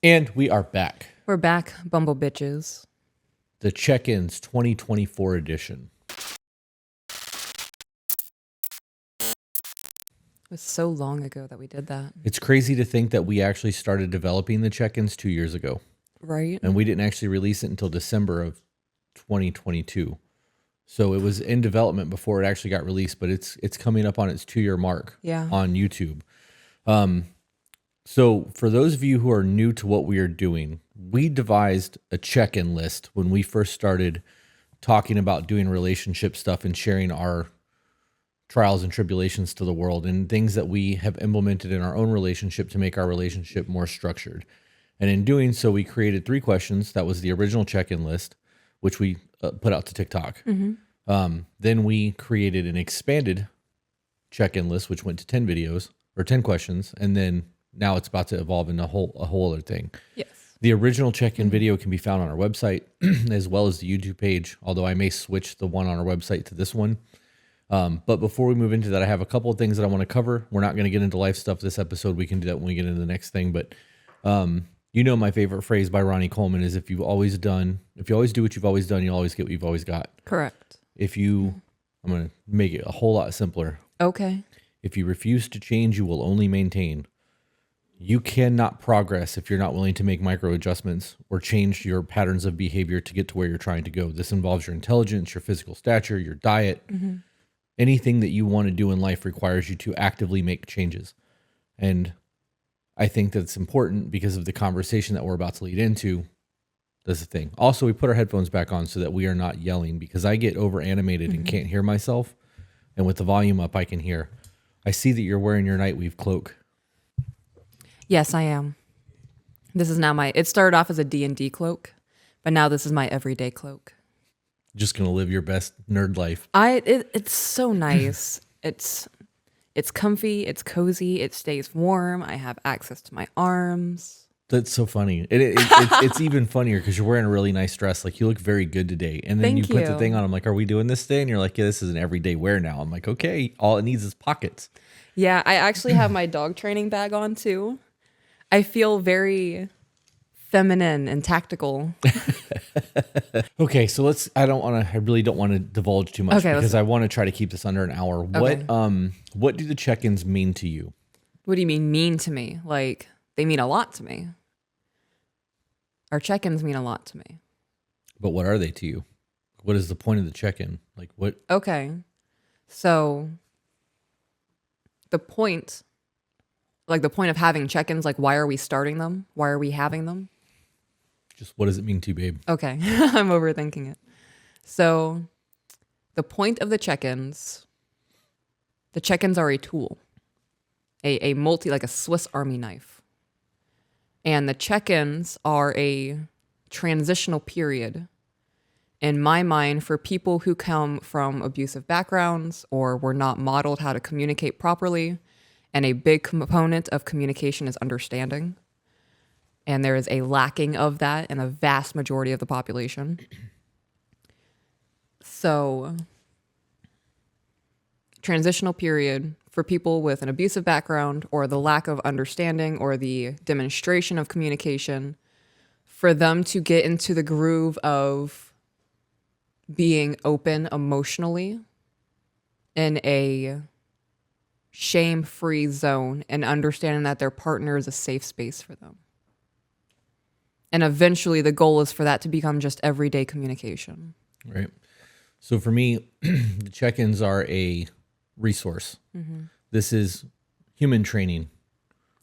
And we are back. We're back, Bumble Bitches. The Check-ins 2024 edition. It was so long ago that we did that. It's crazy to think that we actually started developing the check-ins 2 years ago. Right. And we didn't actually release it until December of 2022. So it was in development before it actually got released, but it's coming up on its 2-year mark on YouTube. So for those of you who are new to what we are doing, we devised a check-in list when we first started talking about doing relationship stuff and sharing our trials and tribulations to the world and things that we have implemented in our own relationship to make our relationship more structured. And in doing so, we created 3 questions. That was the original check-in list, which we put out to TikTok. Then we created an expanded check-in list, which went to 10 videos or 10 questions. And then now it's about to evolve into a whole other thing. Yes. The original check-in video can be found on our website as well as the YouTube page, although I may switch the one on our website to this one. But before we move into that, I have a couple of things that I want to cover. We're not going to get into life stuff this episode. We can do that when we get into the next thing. But my favorite phrase by Ronnie Coleman is if you always do what you've always done, you'll always get what you've always got. Correct. I'm going to make it a whole lot simpler. Okay. If you refuse to change, you will only maintain. You cannot progress if you're not willing to make micro adjustments or change your patterns of behavior to get to where you're trying to go. This involves your intelligence, your physical stature, your diet. Anything that you want to do in life requires you to actively make changes. And I think that's important because of the conversation that we're about to lead into. That's the thing. Also, we put our headphones back on so that we are not yelling because I get over animated and can't hear myself. And with the volume up, I can hear. I see that you're wearing your nightweave cloak. Yes, I am. This is now it started off as a D&D cloak, but now this is my everyday cloak. Just going to live your best nerd life. It's so nice. It's comfy, it's cozy, it stays warm. I have access to my arms. That's so funny. It's even funnier because you're wearing a really nice dress. Like, you look very good today. And then you put the thing on. I'm like, are we doing this today? And you're like, yeah, this is an everyday wear now. I'm like, okay, all it needs is pockets. Yeah, I actually have my dog training bag on too. I feel very feminine and tactical. Okay, so I really don't want to divulge too much because I want to try to keep this under an hour. Okay. What do the check-ins mean to you? What do you mean to me? Like, they mean a lot to me. Our check-ins mean a lot to me. But what are they to you? What is the point of the check-in? Like, what? Okay. So the point of having check-ins, like, why are we starting them? Why are we having them? Just what does it mean to you, babe? Okay. I'm overthinking it. So the point of the check-ins are a tool, like a Swiss Army knife. And the check-ins are a transitional period in my mind for people who come from abusive backgrounds or were not modeled how to communicate properly. And a big component of communication is understanding. And there is a lacking of that in a vast majority of the population. So, transitional period for people with an abusive background or the lack of understanding or the demonstration of communication, for them to get into the groove of being open emotionally in a shame-free zone and understanding that their partner is a safe space for them. And eventually the goal is for that to become just everyday communication. Right. So for me, the check-ins are a resource. This is human training.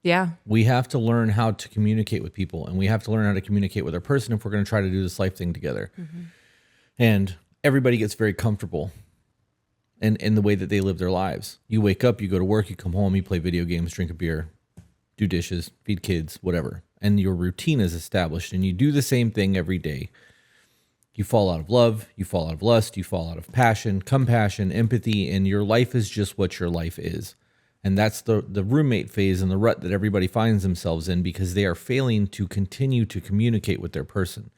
Yeah. We have to learn how to communicate with people, and we have to learn how to communicate with our person if we're going to try to do this life thing together. And everybody gets very comfortable in the way that they live their lives. You wake up, you go to work, you come home, you play video games, drink a beer, do dishes, feed kids, whatever. And your routine is established, and you do the same thing every day. You fall out of love, you fall out of lust, you fall out of passion, compassion, empathy, and your life is just what your life is. And that's the roommate phase and the rut that everybody finds themselves in because they are failing to continue to communicate with their person.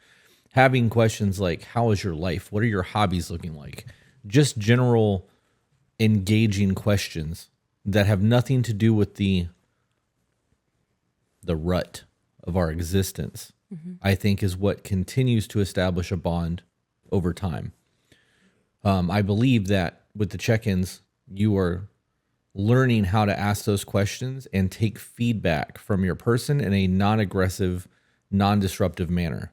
Having questions like, how is your life? What are your hobbies looking like? Just general engaging questions that have nothing to do with the rut of our existence, I think is what continues to establish a bond over time. I believe that with the check-ins, you are learning how to ask those questions and take feedback from your person in a non-aggressive, non-disruptive manner.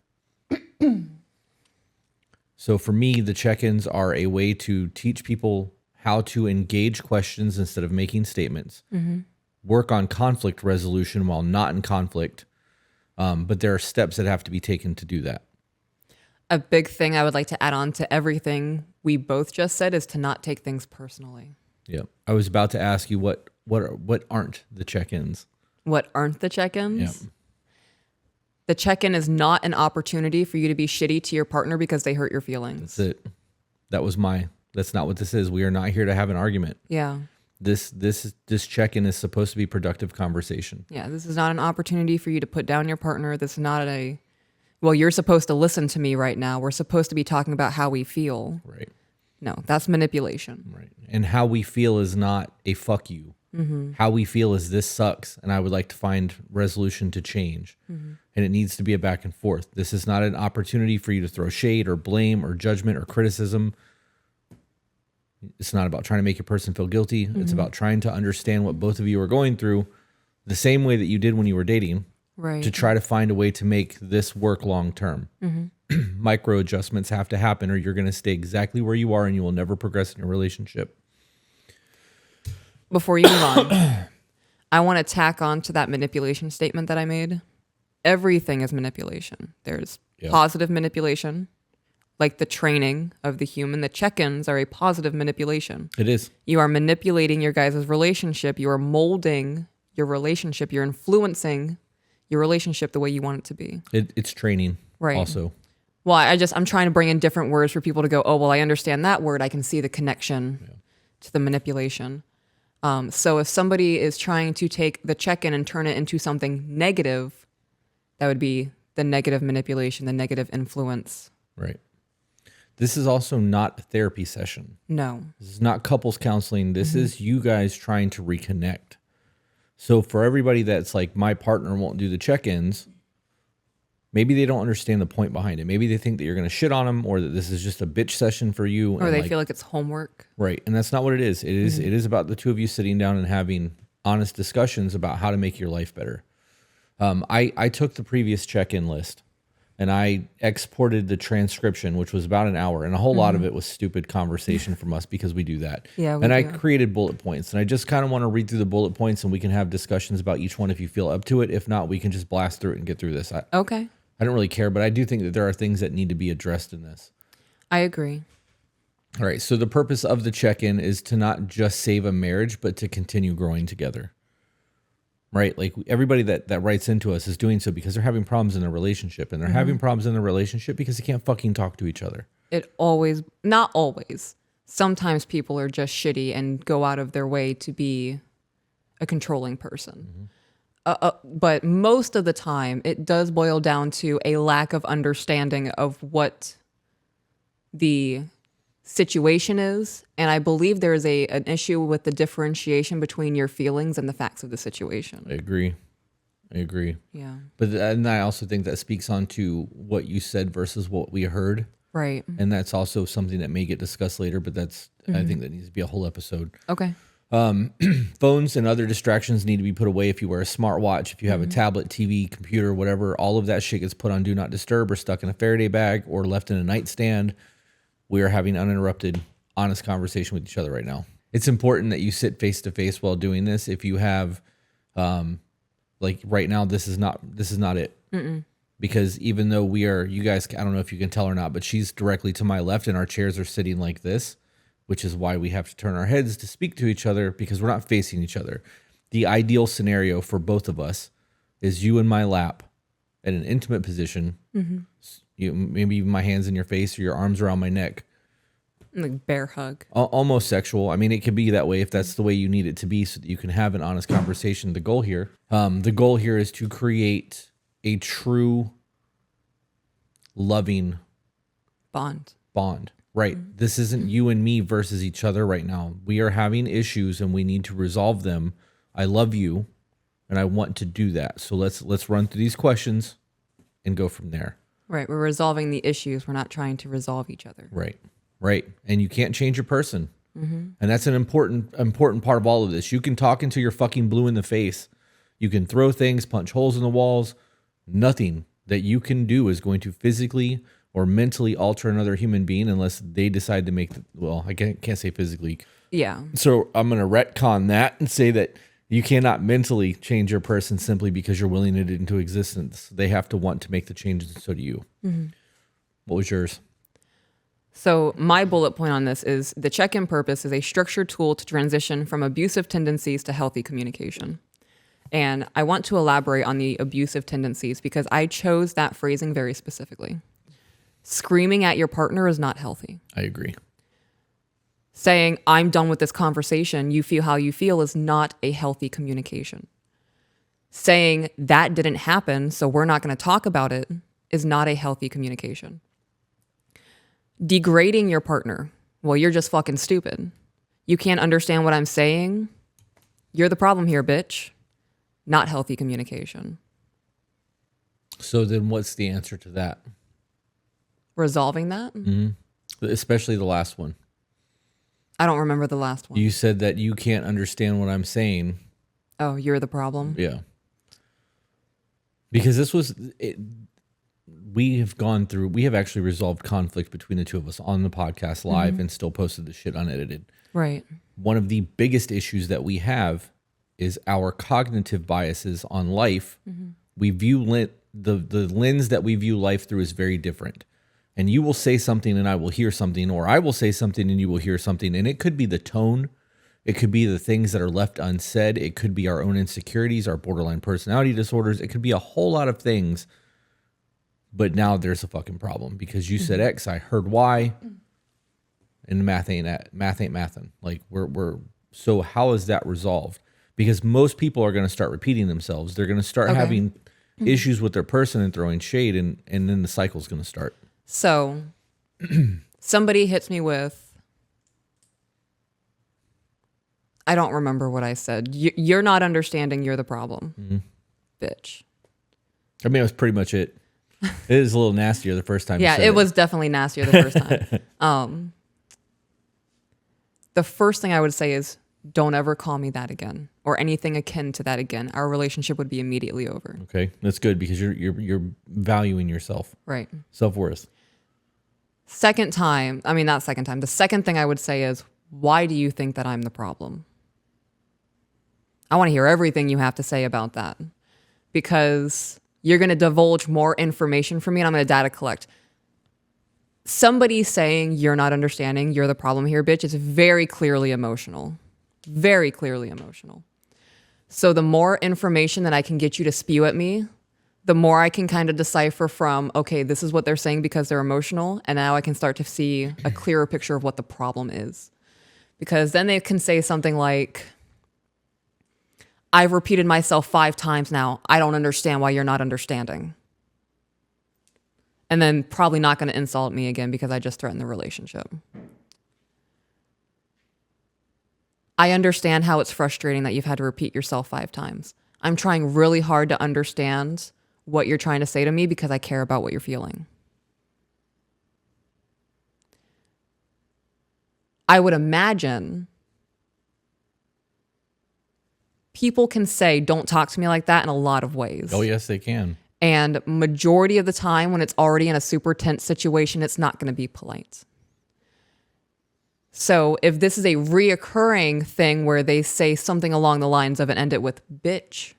So for me, the check-ins are a way to teach people how to engage questions instead of making statements, work on conflict resolution while not in conflict. But there are steps that have to be taken to do that. A big thing I would like to add on to everything we both just said is to not take things personally. Yeah. I was about to ask you what aren't the check-ins? What aren't the check-ins? Yeah. The check-in is not an opportunity for you to be shitty to your partner because they hurt your feelings. That's it. That's not what this is. We are not here to have an argument. Yeah. This check-in is supposed to be productive conversation. Yeah, this is not an opportunity for you to put down your partner. This is not well, you're supposed to listen to me right now. We're supposed to be talking about how we feel. Right. No, that's manipulation. Right. And how we feel is not a fuck you. How we feel is this sucks, and I would like to find resolution to change. And it needs to be a back and forth. This is not an opportunity for you to throw shade or blame or judgment or criticism. It's not about trying to make your person feel guilty. It's about trying to understand what both of you are going through the same way that you did when you were dating, Right. to try to find a way to make this work long term. Micro adjustments have to happen, or you're going to stay exactly where you are and you will never progress in your relationship. Before you move on, I want to tack on to that manipulation statement that I made. Everything is manipulation. There's positive manipulation, like the training of the human. The check-ins are a positive manipulation. It is. You are manipulating your guys' relationship. You are molding your relationship. You're influencing your relationship the way you want it to be. It's training. Right. Also. Well, I'm trying to bring in different words for people to go, oh, well, I understand that word. I can see the connection to the manipulation. So if somebody is trying to take the check-in and turn it into something negative, that would be the negative manipulation, the negative influence. Right. This is also not a therapy session. No. This is not couples counseling. This is you guys trying to reconnect. So for everybody that's like, my partner won't do the check-ins, maybe they don't understand the point behind it. Maybe they think that you're going to shit on them, or that this is just a bitch session for you. Or they feel like it's homework. Right. And that's not what it is. It is about the two of you sitting down and having honest discussions about how to make your life better. I took the previous check-in list and I exported the transcription, which was about an hour, and a whole lot of it was stupid conversation from us because we do that. Yeah, I created bullet points, and I just kind of want to read through the bullet points, and we can have discussions about each one if you feel up to it. If not, we can just blast through it and get through this. Okay. I don't really care, but I do think that there are things that need to be addressed in this. I agree. All right. So the purpose of the check-in is to not just save a marriage, but to continue growing together. Right? Like everybody that writes into us is doing so because they're having problems in their relationship, and they're having problems in their relationship because they can't fucking talk to each other. Not always. Sometimes people are just shitty and go out of their way to be a controlling person. But most of the time, it does boil down to a lack of understanding of what the situation is. And I believe there is an issue with the differentiation between your feelings and the facts of the situation. I agree. Yeah. But and I also think that speaks on to what you said versus what we heard. Right. And that's also something that may get discussed later, but that's I think that needs to be a whole episode. Okay. Phones and other distractions need to be put away. If you wear a smartwatch, if you have a tablet, TV, computer, whatever, all of that shit gets put on do not disturb or stuck in a Faraday bag or left in a nightstand. We are having uninterrupted, honest conversation with each other right now. It's important that you sit face to face while doing this. If you have, like right now, this is not it. Because even though you guys, I don't know if you can tell or not, but she's directly to my left and our chairs are sitting like this, which is why we have to turn our heads to speak to each other because we're not facing each other. The ideal scenario for both of us is you in my lap at an intimate position. Maybe even my hands in your face or your arms around my neck. Like bear hug. Almost sexual. I mean, it could be that way if that's the way you need it to be so that you can have an honest conversation. The goal here is to create a true loving Bond. Right. This isn't you and me versus each other right now. We are having issues and we need to resolve them. I love you. and I want to do that. So let's run through these questions and go from there. Right. We're resolving the issues. We're not trying to resolve each other. Right. Right. And you can't change your person. And that's an important part of all of this. You can talk until you're fucking blue in the face. You can throw things, punch holes in the walls. Nothing that you can do is going to physically or mentally alter another human being unless they decide to make I can't say physically. Yeah. So I'm going to retcon that and say that you cannot mentally change your person simply because you're willing it into existence. They have to want to make the changes, and so do you. What was yours? So my bullet point on this is the check-in purpose is a structured tool to transition from abusive tendencies to healthy communication. And I want to elaborate on the abusive tendencies because I chose that phrasing very specifically. Screaming at your partner is not healthy. I agree. Saying, I'm done with this conversation, you feel how you feel is not a healthy communication. Saying that didn't happen, so we're not going to talk about it is not a healthy communication. Degrading your partner. Well, you're just fucking stupid. You can't understand what I'm saying. You're the problem here, bitch. Not healthy communication. So then what's the answer to that? Resolving that? Especially the last one. I don't remember the last one. You said that you can't understand what I'm saying. Oh, you're the problem? Yeah. Because this was... we have actually resolved conflict between the two of us on the podcast live and still posted the shit unedited. Right. One of the biggest issues that we have is our cognitive biases on life. We view the lens that we view life through is very different. And you will say something and I will hear something, or I will say something and you will hear something. And it could be the tone. It could be the things that are left unsaid. It could be our own insecurities, our borderline personality disorders. It could be a whole lot of things. But now there's a fucking problem because you said X, I heard Y, and math ain't mathin'. Like so how is that resolved? Because most people are going to start repeating themselves. They're going to start having issues with their person and throwing shade, and then the cycle's going to start. So somebody hits me with, I don't remember what I said. You're not understanding. You're the problem, bitch. I mean, it was pretty much it. It is a little nastier the first time. Yeah, it was definitely nastier the first time. The first thing I would say is, don't ever call me that again or anything akin to that again. Our relationship would be immediately over. Okay, that's good because you're valuing yourself. Right. Self-worth. The second thing I would say is, why do you think that I'm the problem? I want to hear everything you have to say about that because you're going to divulge more information from me and I'm going to data collect. Somebody saying you're not understanding, you're the problem here, bitch, is very clearly emotional. Very clearly emotional. So the more information that I can get you to spew at me, the more I can kind of decipher from, okay, this is what they're saying because they're emotional. And now I can start to see a clearer picture of what the problem is. Because then they can say something like, I've repeated myself 5 times now. I don't understand why you're not understanding. And then probably not going to insult me again because I just threatened the relationship. I understand how it's frustrating that you've had to repeat yourself 5 times. I'm trying really hard to understand what you're trying to say to me because I care about what you're feeling. I would imagine people can say, don't talk to me like that in a lot of ways. Oh, yes, they can. And majority of the time when it's already in a super tense situation, it's not going to be polite. So if this is a reoccurring thing where they say something along the lines of and end it with bitch,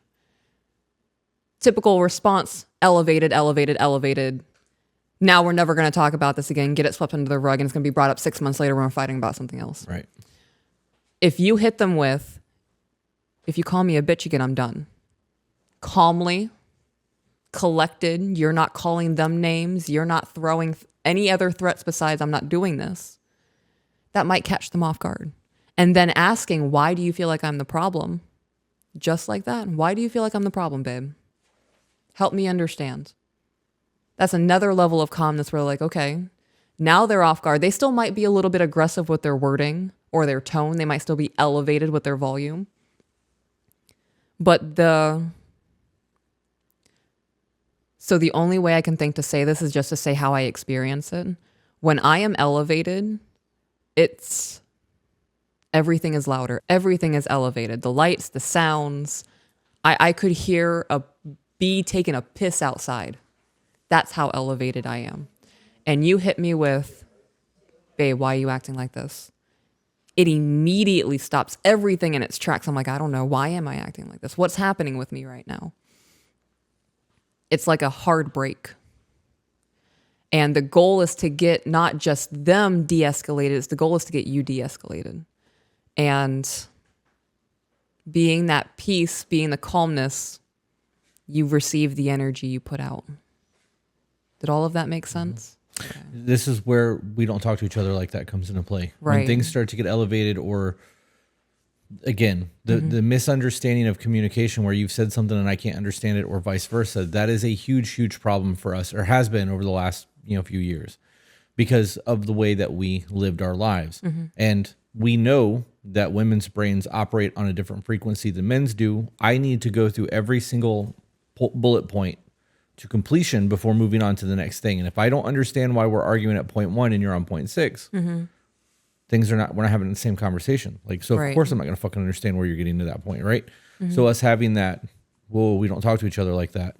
typical response, elevated. Now we're never going to talk about this again. Get it swept under the rug and it's going to be brought up 6 months later when we're fighting about something else. Right. If you hit them with, if you call me a bitch again, I'm done. Calmly, collected, you're not calling them names. You're not throwing any other threats besides I'm not doing this. That might catch them off guard. And then asking, why do you feel like I'm the problem? Just like that. Why do you feel like I'm the problem, babe? Help me understand. That's another level of calmness where like, okay, now they're off guard. They still might be a little bit aggressive with their wording or their tone. They might still be elevated with their volume. But so the only way I can think to say this is just to say how I experience it. When I am elevated, it's everything is louder. Everything is elevated. The lights, the sounds. I could hear a bee taking a piss outside. That's how elevated I am. And you hit me with, babe, why are you acting like this? It immediately stops everything in its tracks. I'm like, I don't know. Why am I acting like this? What's happening with me right now? It's like a hard break. And the goal is to get not just them de-escalated. The goal is to get you de-escalated. And being that peace, being the calmness, you receive the energy you put out. Did all of that make sense? Okay. This is where we don't talk to each other like that comes into play. Right. When things start to get elevated, or again, the misunderstanding of communication where you've said something and I can't understand it, or vice versa, that is a huge, huge problem for us, or has been over the last few years, because of the way that we lived our lives. And we know that women's brains operate on a different frequency than men's do. I need to go through every single bullet point to completion before moving on to the next thing. And if I don't understand why we're arguing at point 1 and you're on point 6, we're not having the same conversation. Like, so of course I'm not going to fucking understand where you're getting to that point. Right. So us having that, whoa, we don't talk to each other like that.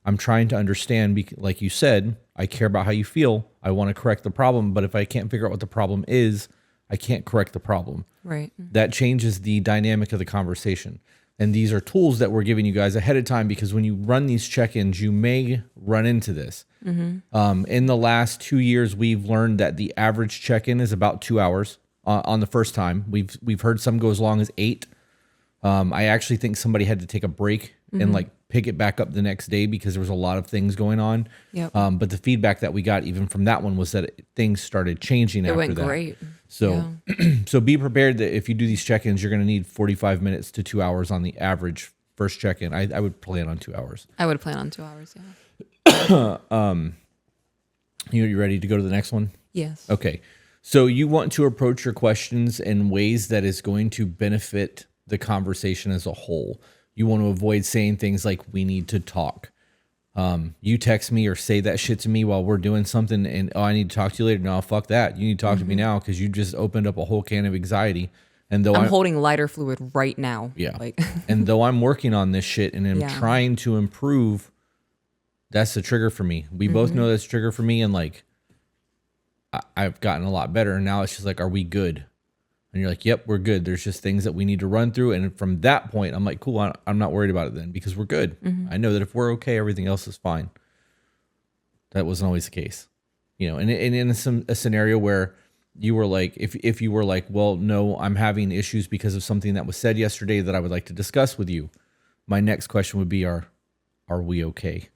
I'm trying to understand, like you said, I care about how you feel. I want to correct the problem, but if I can't figure out what the problem is, I can't correct the problem. Right. That changes the dynamic of the conversation. And these are tools that we're giving you guys ahead of time, because when you run these check-ins, you may run into this. In the last 2 years, we've learned that the average check-in is about 2 hours on the first time. We've heard some go as long as 8. I actually think somebody had to take a break and like pick it back up the next day because there was a lot of things going on. Yep. But the feedback that we got even from that one was that things started changing after that. It went great. So, so be prepared that if you do these check-ins, you're going to need 45 minutes to 2 hours on the average first check-in. I would plan on 2 hours. I would plan on 2 hours. Yeah. You ready to go to the next one? Yes. Okay. So you want to approach your questions in ways that is going to benefit the conversation as a whole. You want to avoid saying things like, we need to talk. You text me or say that shit to me while we're doing something and, oh, I need to talk to you later. No, fuck that. You need to talk to me now, because you just opened up a whole can of anxiety. And though I'm holding lighter fluid right now. Yeah. Like, and though I'm working on this shit and I'm trying to improve, that's the trigger for me. We both know that's a trigger for me. And like, I've gotten a lot better. And now it's just like, are we good? And you're like, yep, we're good. There's just things that we need to run through. And from that point, I'm like, cool, I'm not worried about it then, because we're good. I know that if we're okay, everything else is fine. That wasn't always the case. And in a scenario where you were like, if you were like, well, no, I'm having issues because of something that was said yesterday that I would like to discuss with you. My next question would be, are we okay?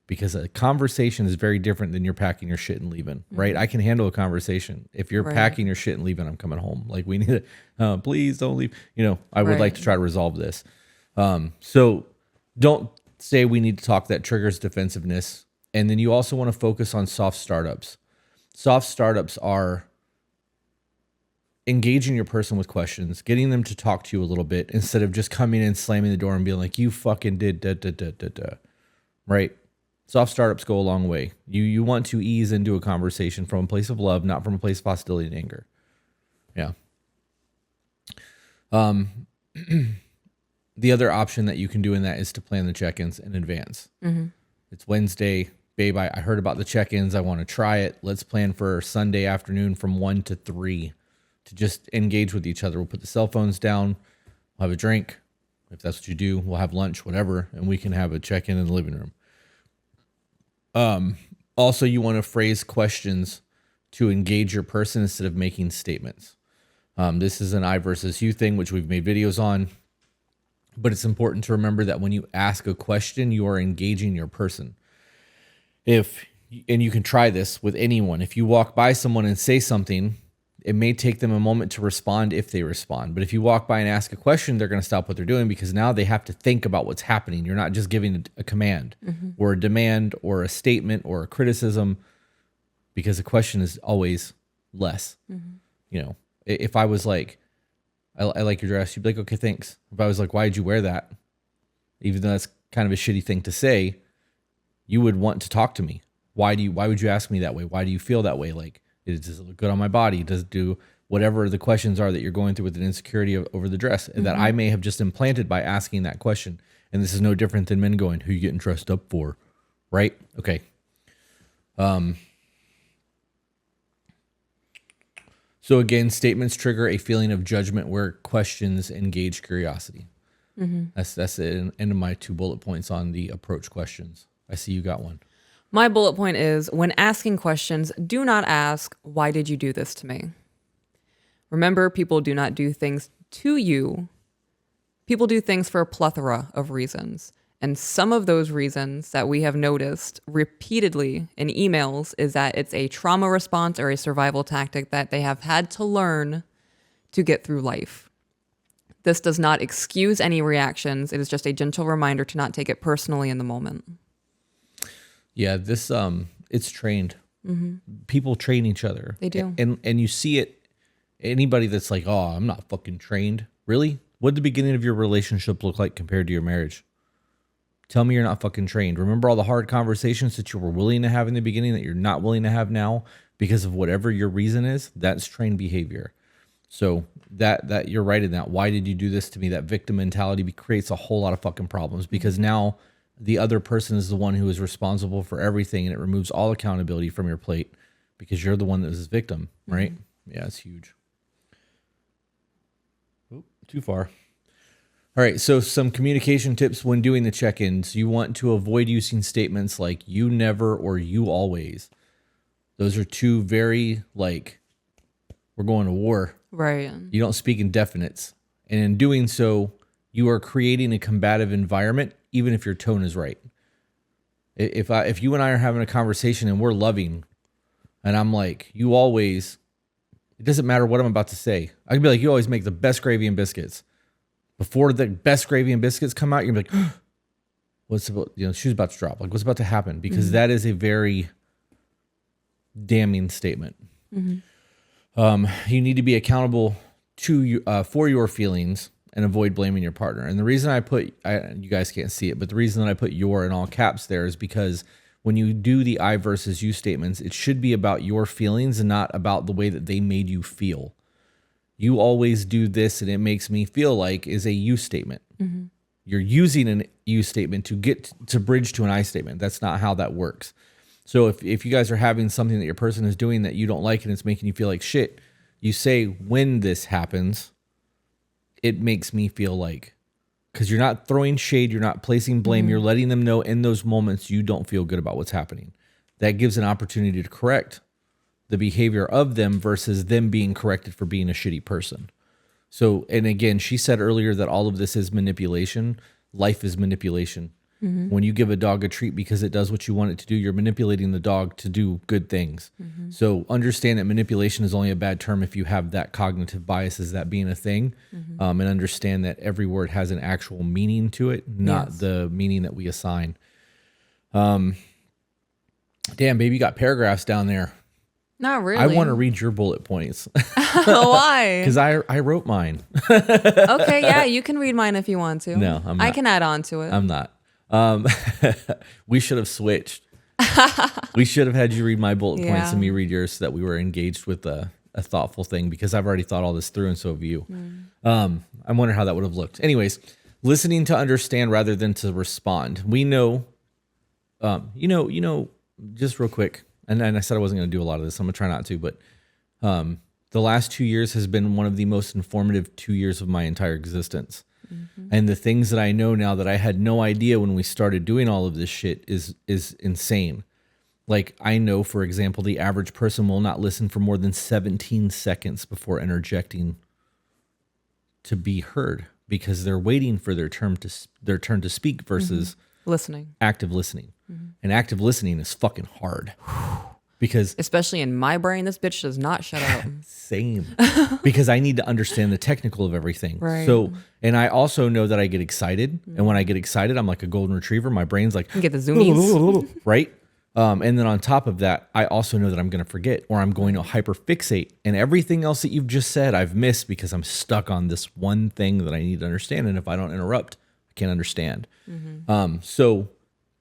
Because a conversation is very different than you're packing your shit and leaving, right? I can handle a conversation. If you're packing your shit and leaving, I'm coming home. Like, we need to, please don't leave. I would like to try to resolve this. So don't say we need to talk. That triggers defensiveness. And then you also want to focus on soft startups. Soft startups are engaging your person with questions, getting them to talk to you a little bit instead of just coming in, slamming the door and being like, you fucking did da da da da da. Right? Soft startups go a long way. You want to ease into a conversation from a place of love, not from a place of hostility and anger. Yeah. The other option that you can do in that is to plan the check-ins in advance. It's Wednesday. Babe, I heard about the check-ins. I want to try it. Let's plan for Sunday afternoon from 1 to 3 to just engage with each other. We'll put the cell phones down. We'll have a drink. If that's what you do, we'll have lunch, whatever, and we can have a check-in in the living room. Also, you want to phrase questions to engage your person instead of making statements. This is an I versus you thing, which we've made videos on, but it's important to remember that when you ask a question, you are engaging your person. And you can try this with anyone. If you walk by someone and say something, it may take them a moment to respond if they respond. But if you walk by and ask a question, they're going to stop what they're doing, because now they have to think about what's happening. You're not just giving a command or a demand or a statement or a criticism, because a question is always less. If I was like, I like your dress. You'd be like, okay, thanks. If I was like, why did you wear that? Even though that's kind of a shitty thing to say, you would want to talk to me. Why would you ask me that way? Why do you feel that way? Like, does it look good on my body? Does it do whatever the questions are that you're going through with an insecurity over the dress that I may have just implanted by asking that question? And this is no different than men going, who you getting dressed up for? Right? Okay. So again, statements trigger a feeling of judgment where questions engage curiosity. That's the end of my 2 bullet points on the approach questions. I see you got one. My bullet point is, when asking questions, do not ask, why did you do this to me? Remember, people do not do things to you. People do things for a plethora of reasons. And some of those reasons that we have noticed repeatedly in emails is that it's a trauma response or a survival tactic that they have had to learn to get through life. This does not excuse any reactions. It is just a gentle reminder to not take it personally in the moment. Yeah, this it's trained. People train each other. They do. And you see it, anybody that's like, oh, I'm not fucking trained. Really? What did the beginning of your relationship look like compared to your marriage? Tell me you're not fucking trained. Remember all the hard conversations that you were willing to have in the beginning that you're not willing to have now because of whatever your reason is? That's trained behavior. So that you're right in that. Why did you do this to me? That victim mentality creates a whole lot of fucking problems because now the other person is the one who is responsible for everything, and it removes all accountability from your plate because you're the one that is a victim, right? Yeah, it's huge. Oop, too far. All right, so some communication tips when doing the check-ins. You want to avoid using statements like you never or you always. Those are 2 very, like, we're going to war. Right. You don't speak in definites. And in doing so, you are creating a combative environment, even if your tone is right. If you and I are having a conversation and we're loving, and I'm like, you always, it doesn't matter what I'm about to say. I can be like, you always make the best gravy and biscuits. Before the best gravy and biscuits come out, you're gonna be like, what's about, she's about to drop. Like, what's about to happen? Because that is a very damning statement. You need to be accountable to you for your feelings and avoid blaming your partner. And the reason you guys can't see it, but the reason that I put your in all caps there is because when you do the I versus you statements, it should be about your feelings and not about the way that they made you feel. You always do this and it makes me feel like is a you statement. You're using an you statement to get to bridge to an I statement. That's not how that works. So if you guys are having something that your person is doing that you don't like and it's making you feel like shit, you say, when this happens, it makes me feel like, because you're not throwing shade, you're not placing blame, you're letting them know in those moments you don't feel good about what's happening. That gives an opportunity to correct the behavior of them versus them being corrected for being a shitty person. So, and again, she said earlier that all of this is manipulation. Life is manipulation. When you give a dog a treat because it does what you want it to do, you're manipulating the dog to do good things. So understand that manipulation is only a bad term if you have that cognitive bias as that being a thing, and understand that every word has an actual meaning to it, not the meaning that we assign. Damn, baby, you got paragraphs down there. Not really. I want to read your bullet points. Why? Because I wrote mine. Okay, yeah, you can read mine if you want to. No, I'm not. I can add on to it. I'm not. We should have switched. We should have had you read my bullet points and me read yours so that we were engaged with a thoughtful thing, because I've already thought all this through and so have you. I wonder how that would have looked. Anyways, listening to understand rather than to respond. We know, just real quick, and I said I wasn't going to do a lot of this. I'm going to try not to, but the last 2 years has been one of the most informative 2 years of my entire existence. And the things that I know now that I had no idea when we started doing all of this shit is insane. Like, I know, for example, the average person will not listen for more than 17 seconds before interjecting to be heard, because they're waiting for their turn to speak versus listening. Active listening. And active listening is fucking hard. Because especially in my brain, this bitch does not shut up. Same. Because I need to understand the technical of everything. Right. So, and I also know that I get excited. And when I get excited, I'm like a golden retriever. My brain's like, You get the zoomies. right? And then on top of that, I also know that I'm going to forget or I'm going to hyperfixate. And everything else that you've just said, I've missed because I'm stuck on this one thing that I need to understand. And if I don't interrupt, I can't understand. So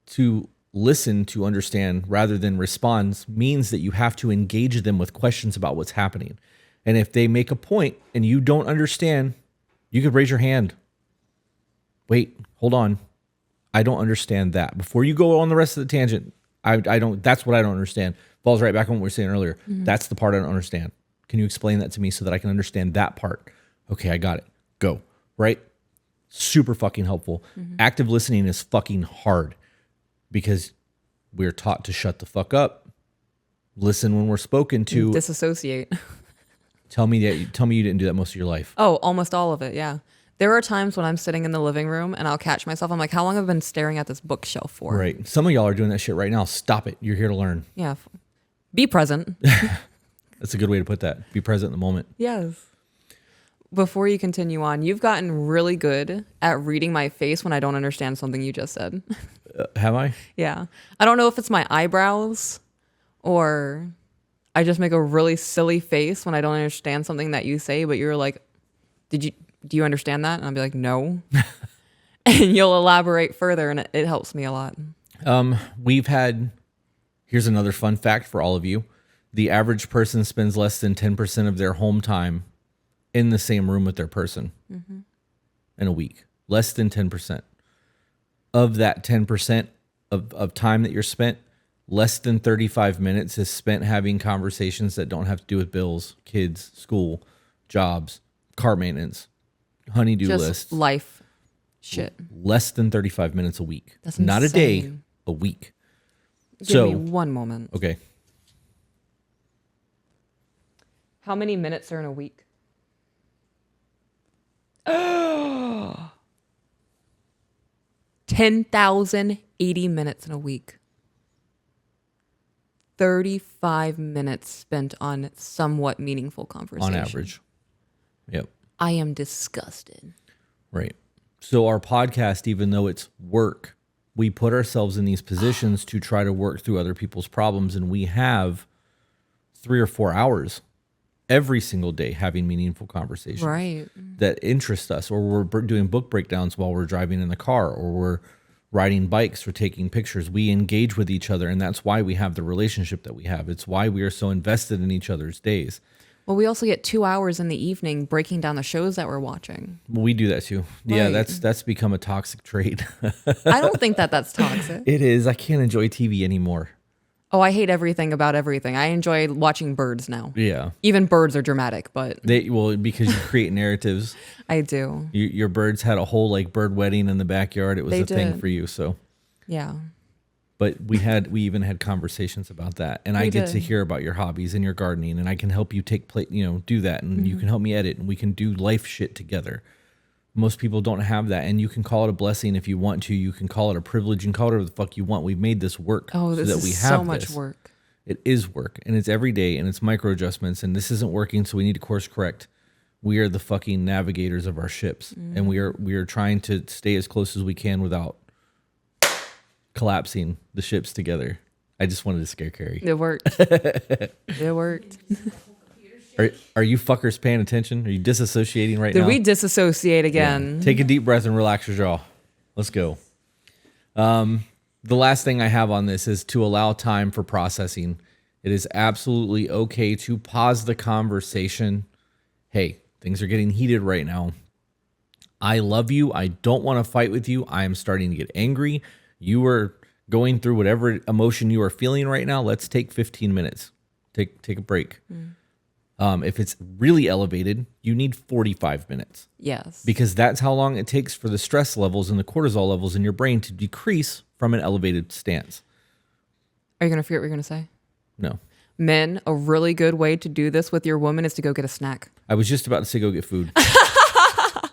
to listen to understand rather than respond means that you have to engage them with questions about what's happening. And if they make a point and you don't understand, you could raise your hand. Wait, hold on. I don't understand that. Before you go on the rest of the tangent, I don't, that's what I don't understand. Falls right back on what we were saying earlier. That's the part I don't understand. Can you explain that to me so that I can understand that part? Okay, I got it. Go. Right? Super fucking helpful. Active listening is fucking hard because we're taught to shut the fuck up, listen when we're spoken to, Disassociate. Tell me you didn't do that most of your life. Oh, almost all of it. Yeah. There are times when I'm sitting in the living room and I'll catch myself. I'm like, how long have I been staring at this bookshelf for? Right. Some of y'all are doing that shit right now. Stop it. You're here to learn. Yeah. Be present. That's a good way to put that. Be present in the moment. Yes. Before you continue on, you've gotten really good at reading my face when I don't understand something you just said. Have I? Yeah. I don't know if it's my eyebrows or I just make a really silly face when I don't understand something that you say, but you're like, do you understand that? And I'll be like, no. And you'll elaborate further and it helps me a lot. Here's another fun fact for all of you. The average person spends less than 10% of their home time in the same room with their person in a week. Less than 10%. Of that 10% of time that you're spent, less than 35 minutes is spent having conversations that don't have to do with bills, kids, school, jobs, car maintenance, honey-do Just lists. life shit. Less than 35 minutes a week. That's not a day, insane. a week. Give me one moment. Okay. How many minutes are in a week? 10,080 minutes in a week. 35 minutes spent on somewhat meaningful conversation. On average. Yep. I am disgusted. Right. So our podcast, even though it's work, we put ourselves in these positions to try to work through other people's problems. And we have 3 or 4 hours every single day having meaningful conversations Right. that interest us, or we're doing book breakdowns while we're driving in the car, or we're riding bikes or taking pictures. We engage with each other, and that's why we have the relationship that we have. It's why we are so invested in each other's days. Well, we also get 2 hours in the evening breaking down the shows that we're watching. Well, we do that too. Yeah, Right. that's become a toxic trait. I don't think that's toxic. It is. I can't enjoy TV anymore. Oh, I hate everything about everything. I enjoy watching birds now. Yeah. Even birds are dramatic, but Because you create narratives. I do. Your birds had a whole like bird wedding in the backyard. It was They a thing did. for you. So, Yeah. but we even had conversations about that, and I get to hear about your hobbies and your gardening, and I can help you do that, and you can help me edit, and we can do life shit together. Most people don't have that, and you can call it a blessing if you want to. You can call it a privilege and call it whatever the fuck you want. We've made this work Oh, this so that is we have so much this. work. It is work, and it's every day, and it's micro adjustments, and this isn't working, so we need to course correct. We are the fucking navigators of our ships, and we are trying to stay as close as we can without collapsing the ships together. I just wanted to scare Carrie. It worked. It worked. Are you fuckers paying attention? Are you disassociating right Did now? we disassociate again? Yeah. Take a deep breath and relax your jaw. Let's go. The last thing I have on this is to allow time for processing. It is absolutely okay to pause the conversation. Hey, things are getting heated right now. I love you. I don't want to fight with you. I am starting to get angry. You are going through whatever emotion you are feeling right now. Let's take 15 minutes. Take a break. If it's really elevated, you need 45 minutes. Yes. Because that's how long it takes for the stress levels and the cortisol levels in your brain to decrease from an elevated stance. Are you going to forget what you're going to say? No. Men, a really good way to do this with your woman is to go get a snack. I was just about to say go get food.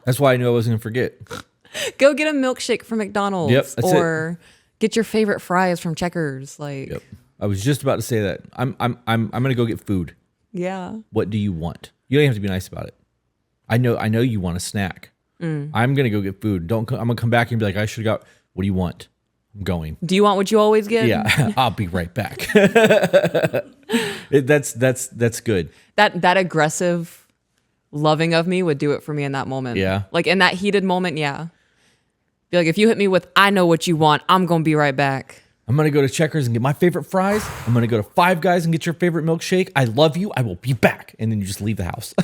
That's why I knew I wasn't going to forget. Go get a milkshake from McDonald's. Yep, that's or get your favorite fries from Checkers. Like, Yep. I was just about to say that. I'm going to go get food. yeah. What do you want? You don't even have to be nice about it. I know you want a snack. I'm going to go get food. I'm going to come back and be like, I should have got, what do you want? I'm going. Do you want what you always get? Yeah, I'll be right back. That's good. That aggressive loving of me would do it for me in that moment. Yeah. Like in that heated moment, yeah. Be like, if you hit me with, I know what you want, I'm going to be right back. I'm going to go to Checkers and get my favorite fries. I'm going to go to Five Guys and get your favorite milkshake. I love you. I will be back. And then you just leave the house.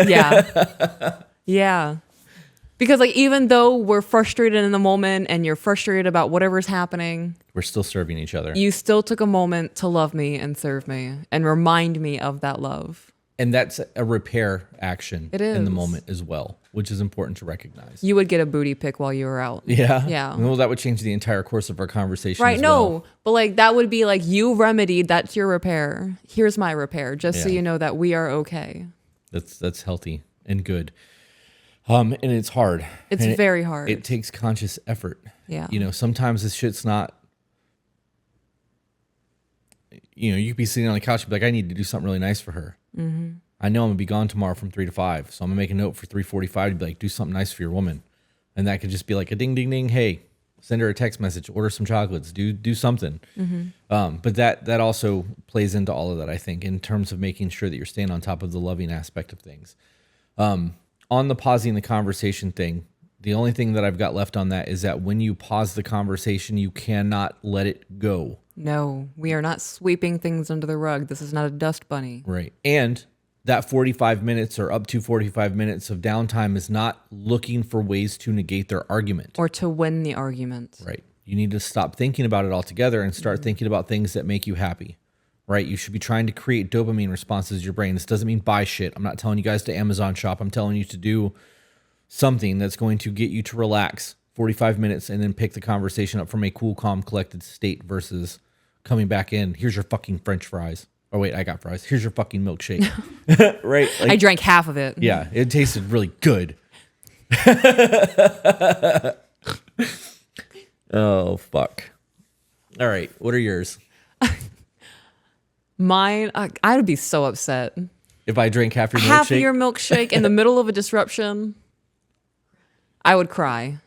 Yeah. Yeah. Because like, even though we're frustrated in the moment and you're frustrated about whatever's happening, We're still serving each other. you still took a moment to love me and serve me and remind me of that love. And that's a repair action It in the is. moment as well, which is important to recognize. You would get a booty pic while you were out. Yeah. Yeah. Well, that would change the entire course of our conversation. Right. as No, well. but like that would be like you remedied. That's your repair. Here's my repair, just so Yeah. you know that we are okay. That's healthy and good. And it's hard. It's And very hard. It takes conscious effort. Yeah. You know, sometimes this shit's not. You know, you could be sitting on the couch and be like, I need to do something really nice for her. Mm-hmm. I know I'm gonna be gone tomorrow from 3 to 5, so I'm gonna make a note for 3:45 to be like, do something nice for your woman, and that could just be like a ding, ding, ding. Hey, send her a text message, order some chocolates, do something. But that also plays into all of that, I think, in terms of making sure that you're staying on top of the loving aspect of things. On the pausing the conversation thing, the only thing that I've got left on that is that when you pause the conversation, you cannot let it go. No, we are not sweeping things under the rug. This is not a dust bunny. Right. And that 45 minutes or up to 45 minutes of downtime is not looking for ways to negate their argument. Or to win the argument. Right. You need to stop thinking about it altogether and start thinking about things that make you happy. Right. You should be trying to create dopamine responses in your brain. This doesn't mean buy shit. I'm not telling you guys to Amazon shop. I'm telling you to do something that's going to get you to relax 45 minutes and then pick the conversation up from a cool, calm, collected state versus coming back in. Here's your fucking French fries. Oh, wait, I got fries. Here's your fucking milkshake. Right? Like, I drank half of it. yeah, it tasted really good. Oh, fuck. All right, what are yours? Mine, I would be so upset. If I drink half your milkshake? Half of your milkshake in the middle of a disruption, I would cry.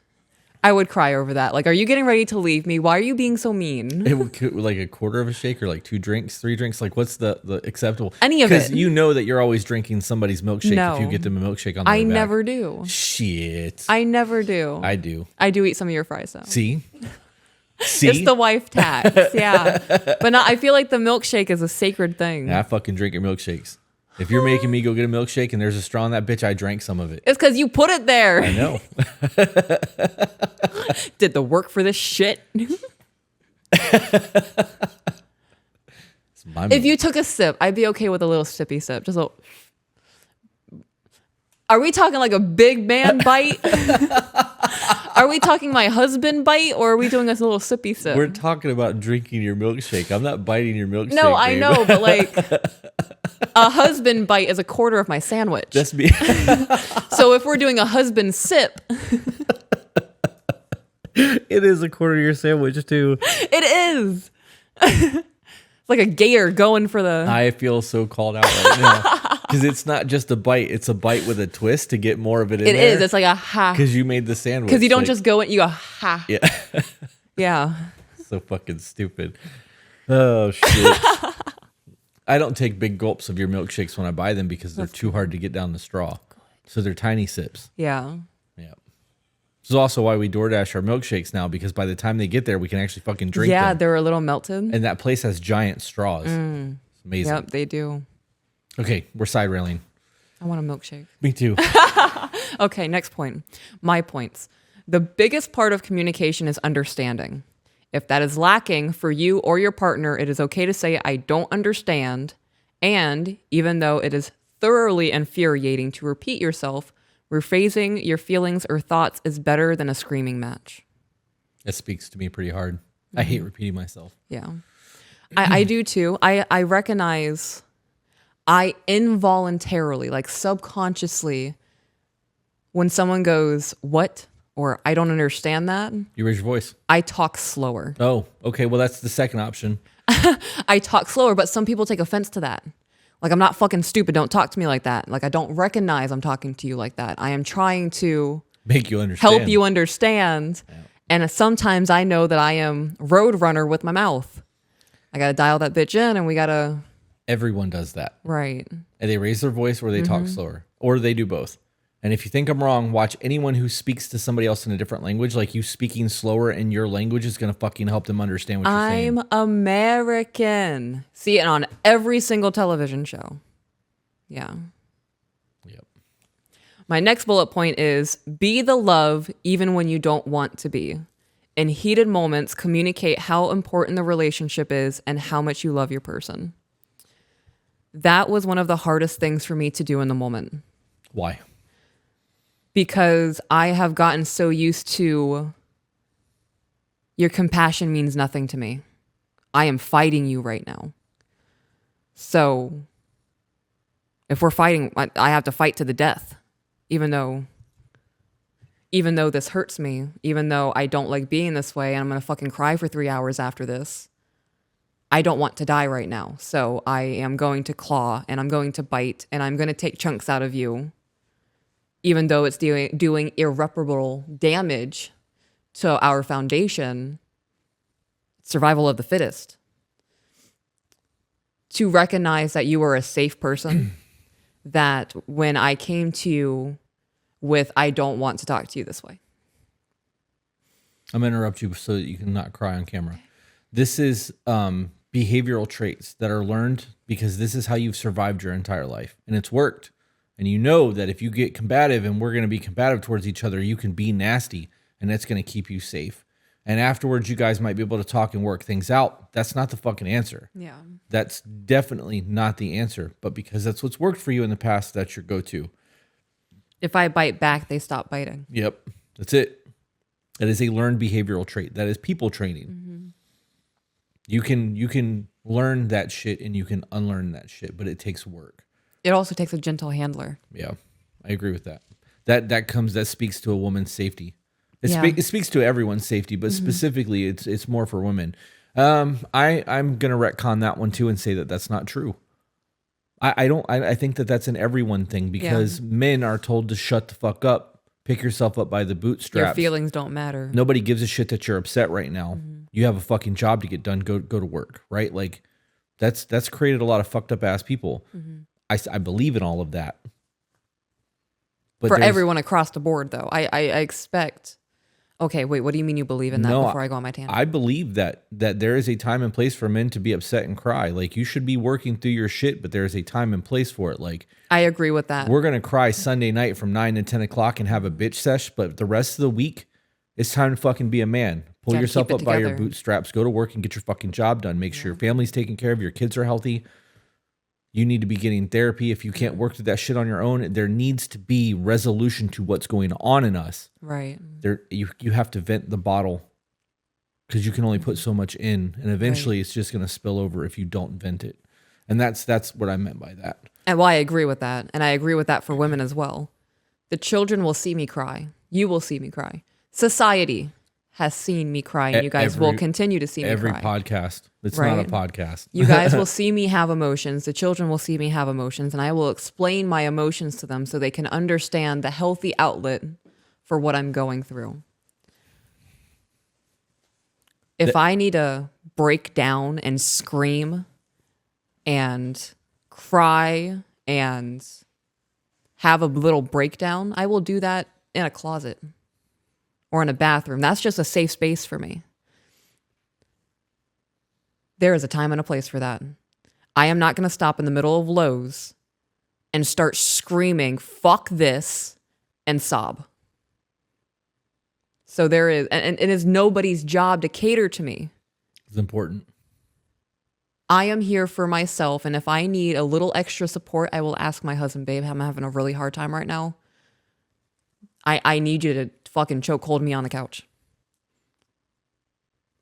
I would cry over that. Like, are you getting ready to leave me? Why are you being so mean? It would like a quarter of a shake or like 2 drinks, 3 drinks. Like, what's the acceptable? Any of Because it. you know that you're always drinking somebody's milkshake No. if you get them a milkshake on the I way back. never do. Shit. I never do. I do. I do eat some of your fries though. See? See? It's the wife tax. Yeah. But not, I feel like the milkshake is a sacred thing. I fucking drink your milkshakes. If you're making me go get a milkshake and there's a straw in that bitch, I drank some of it. It's because you put it there. I know. Did the work for this shit. It's my If you took a sip, I'd be okay with a little sippy sip. Just a little. Are we talking like a big man bite? Are we talking my husband bite, or are we doing a little sippy sip? We're talking about drinking your milkshake. I'm not biting your milkshake. No, I babe. know, but like a husband bite is a quarter of my sandwich. That's me. So if we're doing a husband sip, It is a quarter of your sandwich too. it is. It's like a gator going for the. I feel so called out right now because it's not just a bite; it's a bite with a twist to get more of it in It there. is. It's like a ha. Because you made the sandwich. Because you don't like, just go in, you go ha. Yeah. Yeah. So fucking stupid. Oh shit. I don't take big gulps of your milkshakes when I buy them because they're too hard to get down the straw. So they're tiny sips. Yeah. Yeah. This is also why we DoorDash our milkshakes now, because by the time they get there, we can actually fucking drink Yeah, them. they're a little melted. And that place has giant straws. It's amazing. Yep, they do. Okay, we're side railing. I want a milkshake. Me too. Okay, next point. My points. The biggest part of communication is understanding. If that is lacking for you or your partner, it is okay to say, I don't understand. And even though it is thoroughly infuriating to repeat yourself, rephrasing your feelings or thoughts is better than a screaming match. That speaks to me pretty hard. I hate repeating myself. Yeah. I do too. I recognize I involuntarily, like subconsciously, when someone goes, what? Or I don't understand that, You raise your voice. I talk slower. Oh, okay. Well, that's the second option. I talk slower, but some people take offense to that. Like, I'm not fucking stupid. Don't talk to me like that. Like, I don't recognize I'm talking to you like that. I am trying to Make you understand. help you understand. Yeah. And sometimes I know that I am roadrunner with my mouth. I got to dial that bitch in and we got to. Everyone does that. Right. And they raise their voice or they talk slower or they do both. And if you think I'm wrong, watch anyone who speaks to somebody else in a different language, like you speaking slower in your language is going to fucking help them understand what you're saying. I'm American. See it on every single television show. Yeah. Yep. My next bullet point is be the love even when you don't want to be. In heated moments, communicate how important the relationship is and how much you love your person. That was one of the hardest things for me to do in the moment. Why? Because I have gotten so used to your compassion means nothing to me. I am fighting you right now. So if we're fighting, I have to fight to the death, even though this hurts me, even though I don't like being this way and I'm going to fucking cry for 3 hours after this. I don't want to die right now. So I am going to claw and I'm going to bite and I'm going to take chunks out of you, even though it's doing irreparable damage to our foundation, survival of the fittest. To recognize that you are a safe person, that when I came to you with, I don't want to talk to you this way. I'm going to interrupt you so that you can not cry on camera. This is behavioral traits that are learned because this is how you've survived your entire life. And it's worked. And you know that if you get combative and we're going to be combative towards each other, you can be nasty and that's going to keep you safe. And afterwards, you guys might be able to talk and work things out. That's not the fucking answer. Yeah. That's definitely not the answer. But because that's what's worked for you in the past, that's your go-to. If I bite back, they stop biting. Yep. That's it. That is a learned behavioral trait. That is people training. Mm-hmm. You can learn that shit and you can unlearn that shit, but it takes work. It also takes a gentle handler. Yeah, I agree with that. That speaks to a woman's safety. It speaks to everyone's safety, but specifically, it's more for women. I'm gonna retcon that one too and say that that's not true. I think that that's an everyone thing because men are told to shut the fuck up, pick yourself up by the bootstraps. Your feelings don't matter. Nobody gives a shit that you're upset right now. You have a fucking job to get done. Go to work, right? Like that's created a lot of fucked up ass people. I believe in all of that. But for everyone across the board, though, I expect. Okay, wait. What do you mean you believe in that? Before I go on my tangent, I believe that there is a time and place for men to be upset and cry. Like you should be working through your shit, but there is a time and place for it. Like I agree with that. We're gonna cry Sunday night from 9 to 10 o'clock and have a bitch sesh, but the rest of the week, it's time to fucking be a man. Pull yourself up by your bootstraps. Go to work and get your fucking job done. Make sure your family's taken care of. Your kids are healthy. You need to be getting therapy. If you can't work through that shit on your own, there needs to be resolution to what's going on in us. Right. You have to vent the bottle because you can only put so much in, and eventually it's just going to spill over if you don't vent it. And that's what I meant by that. And I agree with that. And I agree with that for women as well. The children will see me cry. You will see me cry. Society has seen me cry, and you guys will continue to see me cry. Every podcast. It's not a podcast. You guys will see me have emotions. The children will see me have emotions, and I will explain my emotions to them so they can understand the healthy outlet for what I'm going through. If I need to break down and scream and cry and have a little breakdown, I will do that in a closet or in a bathroom. That's just a safe space for me. There is a time and a place for that. I am not going to stop in the middle of Lowe's and start screaming, fuck this, and sob. So there is, and it is nobody's job to cater to me. It's important. I am here for myself, and if I need a little extra support, I will ask my husband, babe, I'm having a really hard time right now. I need you to fucking choke hold me on the couch.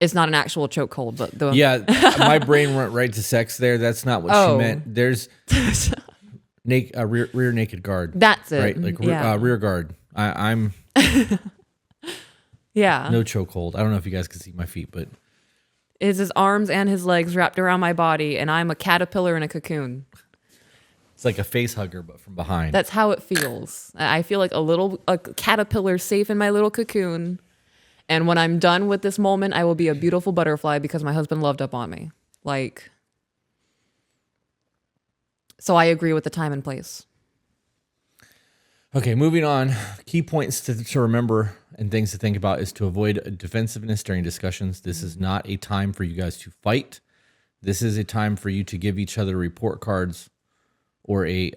It's not an actual choke hold, but my brain went right to sex there. That's not what she meant. There's rear naked guard. That's it. Right? Like rear guard. I'm no choke hold. I don't know if you guys can see my feet, but is his arms and his legs wrapped around my body, and I'm a caterpillar in a cocoon. It's like a face hugger, but from behind. That's how it feels. I feel like a caterpillar safe in my little cocoon. And when I'm done with this moment, I will be a beautiful butterfly because my husband loved up on me. Like, so I agree with the time and place. Okay, moving on. Key points to remember and things to think about is to avoid defensiveness during discussions. This is not a time for you guys to fight. This is a time for you to give each other report cards or to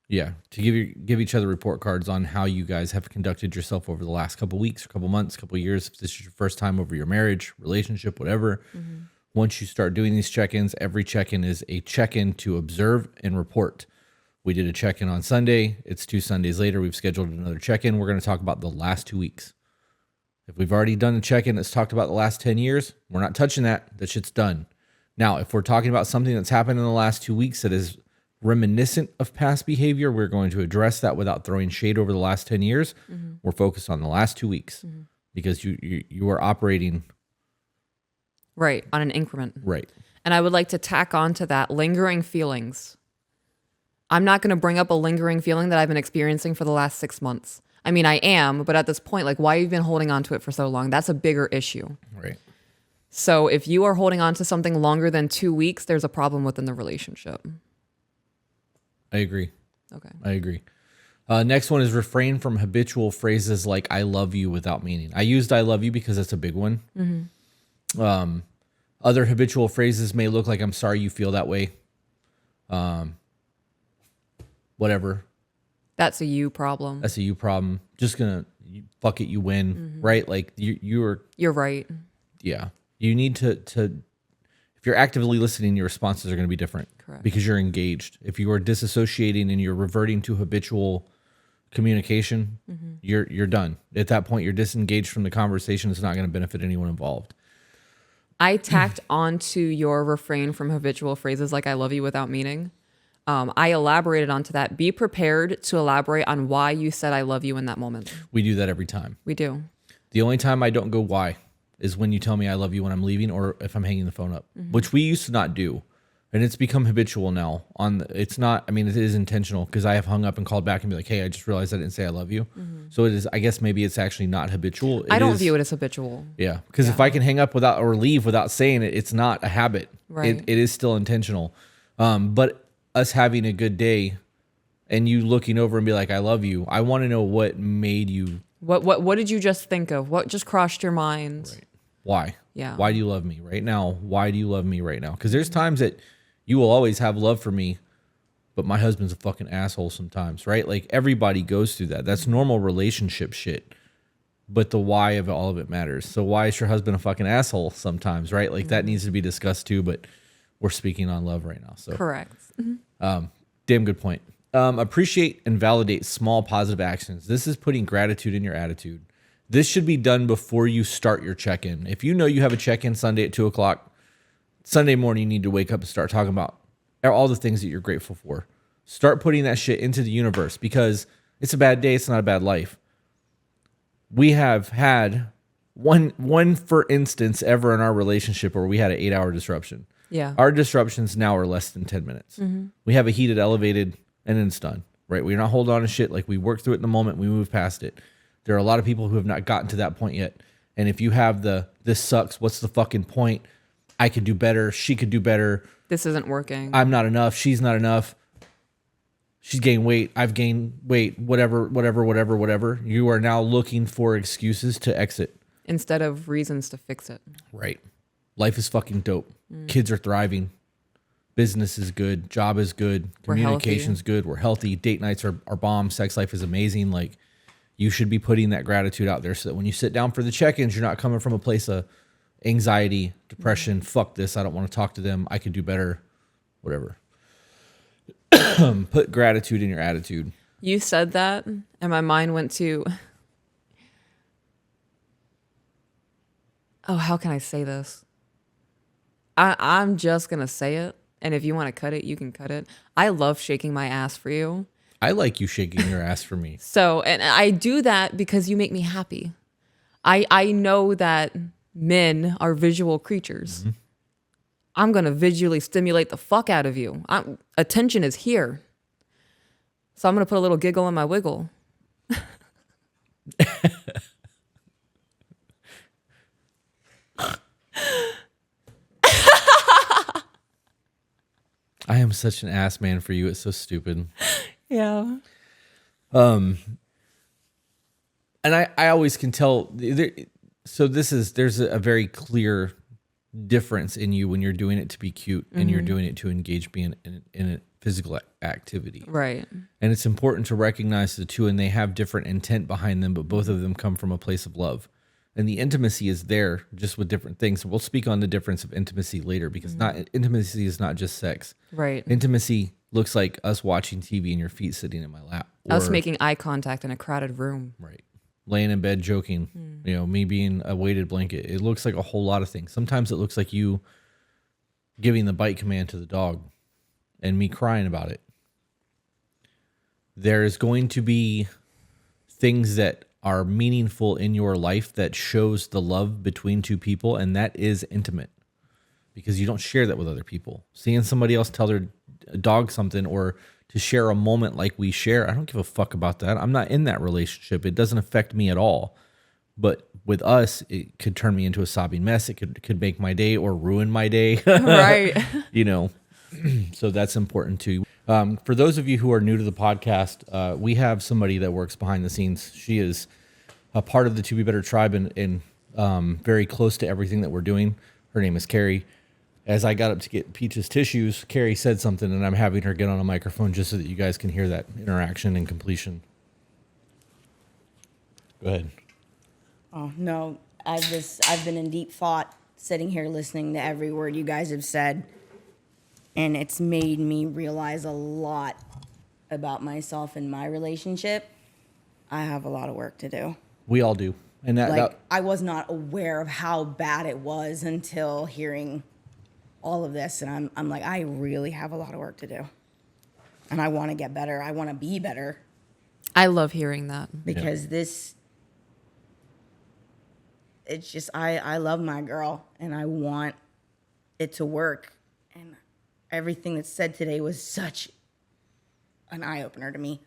give each other report cards on how you guys have conducted yourself over the last couple weeks, couple months, couple years. If this is your first time over your marriage, relationship, whatever. Once you start doing these check-ins, every check-in is a check-in to observe and report. We did a check-in on Sunday. It's 2 Sundays later. We've scheduled another check-in. We're going to talk about the last 2 weeks. If we've already done a check-in that's talked about the last 10 years, we're not touching that. That shit's done. Now, if we're talking about something that's happened in the last 2 weeks that is reminiscent of past behavior, we're going to address that without throwing shade over the last 10 years. We're focused on the last 2 weeks because you are operating right on an increment. Right. And I would like to tack on to that lingering feelings. I'm not going to bring up a lingering feeling that I've been experiencing for the last 6 months. I mean, I am, but at this point, like, why have you been holding on to it for so long? That's a bigger issue. Right. So if you are holding on to something longer than 2 weeks, there's a problem within the relationship. I agree. Okay. I agree. Next one is refrain from habitual phrases like "I love you" without meaning. I used "I love you" because that's a big one. Other habitual phrases may look like "I'm sorry you feel that way." Whatever. That's a you problem. That's a you problem. Just fuck it, you win, right? Like you're right. Yeah. You need to if you're actively listening, your responses are going to be different. Correct. Because you're engaged. If you are disassociating and you're reverting to habitual communication, you're done. At that point, you're disengaged from the conversation. It's not going to benefit anyone involved. I tacked onto your refrain from habitual phrases like "I love you" without meaning. I elaborated onto that. Be prepared to elaborate on why you said "I love you" in that moment. We do that every time. We do. The only time I don't go "why" is when you tell me "I love you" when I'm leaving or if I'm hanging the phone up, which we used to not do. And it's become habitual now. It's not, I mean, it is intentional because I have hung up and called back and be like, hey, I just realized I didn't say I love you. So it is, I guess maybe it's actually not habitual. I don't view it as habitual. Yeah. Because if I can hang up without or leave without saying it, it's not a habit. Right. It is still intentional. But us having a good day and you looking over and be like, I love you. I want to know what made you. What did you just think of? What just crossed your mind? Right. Why? Yeah. Why do you love me right now? Why do you love me right now? Because there's times that you will always have love for me, but my husband's a fucking asshole sometimes, right? Like everybody goes through that. That's normal relationship shit. But the why of all of it matters. So why is your husband a fucking asshole sometimes, right? Like that needs to be discussed too, but we're speaking on love right now. So correct. damn good point. Appreciate and validate small positive actions. This is putting gratitude in your attitude. This should be done before you start your check-in. If you know you have a check-in Sunday at 2:00, Sunday morning, you need to wake up and start talking about all the things that you're grateful for. Start putting that shit into the universe because it's a bad day. It's not a bad life. We have had one for instance ever in our relationship where we had an 8-hour disruption. Yeah. Our disruptions now are less than 10 minutes. We have a heated, elevated, and then it's done, right? We're not holding on to shit. Like we work through it in the moment. We move past it. There are a lot of people who have not gotten to that point yet. And if you have this sucks, what's the fucking point? I could do better. She could do better. This isn't working. I'm not enough. She's not enough. She's gained weight. I've gained weight. Whatever. You are now looking for excuses to exit. Instead of reasons to fix it. Right. Life is fucking dope. Kids are thriving. Business is good. Job is good. Communication's good. We're healthy. Date nights are bomb. Sex life is amazing. Like you should be putting that gratitude out there so that when you sit down for the check-ins, you're not coming from a place of anxiety, depression, fuck this, I don't want to talk to them, I could do better, whatever. Put gratitude in your attitude. You said that, and my mind went to, oh, how can I say this? I'm just going to say it, and if you want to cut it, you can cut it. I love shaking my ass for you. I like you shaking your ass for me. So, and I do that because you make me happy. I know that men are visual creatures. I'm going to visually stimulate the fuck out of you. Attention is here. So I'm going to put a little giggle in my wiggle. I am such an ass man for you. It's so stupid. Yeah. And I always can tell. There's a very clear difference in you when you're doing it to be cute and you're doing it to engage being in a physical activity. Right. And it's important to recognize the two, and they have different intent behind them, but both of them come from a place of love. And the intimacy is there just with different things. We'll speak on the difference of intimacy later, because intimacy is not just sex. Right. Intimacy looks like us watching TV and your feet sitting in my lap. Us making eye contact in a crowded room. Right. Laying in bed joking, me being a weighted blanket. It looks like a whole lot of things. Sometimes it looks like you giving the bite command to the dog and me crying about it. There is going to be things that are meaningful in your life that shows the love between two people, and that is intimate, because you don't share that with other people. Seeing somebody else tell their dog something, or to share a moment like we share, I don't give a fuck about that. I'm not in that relationship. It doesn't affect me at all. But with us, it could turn me into a sobbing mess. It could make my day or ruin my day. Right. So that's important too. For those of you who are new to the podcast, we have somebody that works behind the scenes. She is a part of the To Be Better tribe and very close to everything that we're doing. Her name is Carrie. As I got up to get Peach's tissues, Carrie said something, and I'm having her get on a microphone just so that you guys can hear that interaction and completion. Go ahead. Oh, no. I've been in deep thought sitting here listening to every word you guys have said, and it's made me realize a lot about myself and my relationship. I have a lot of work to do. We all do. And I was not aware of how bad it was until hearing all of this, and I'm like, I really have a lot of work to do, and I want to get better. I want to be better. I love hearing that, because it's just, I love my girl, and I want it to work, and everything that's said today was such an eye-opener to me.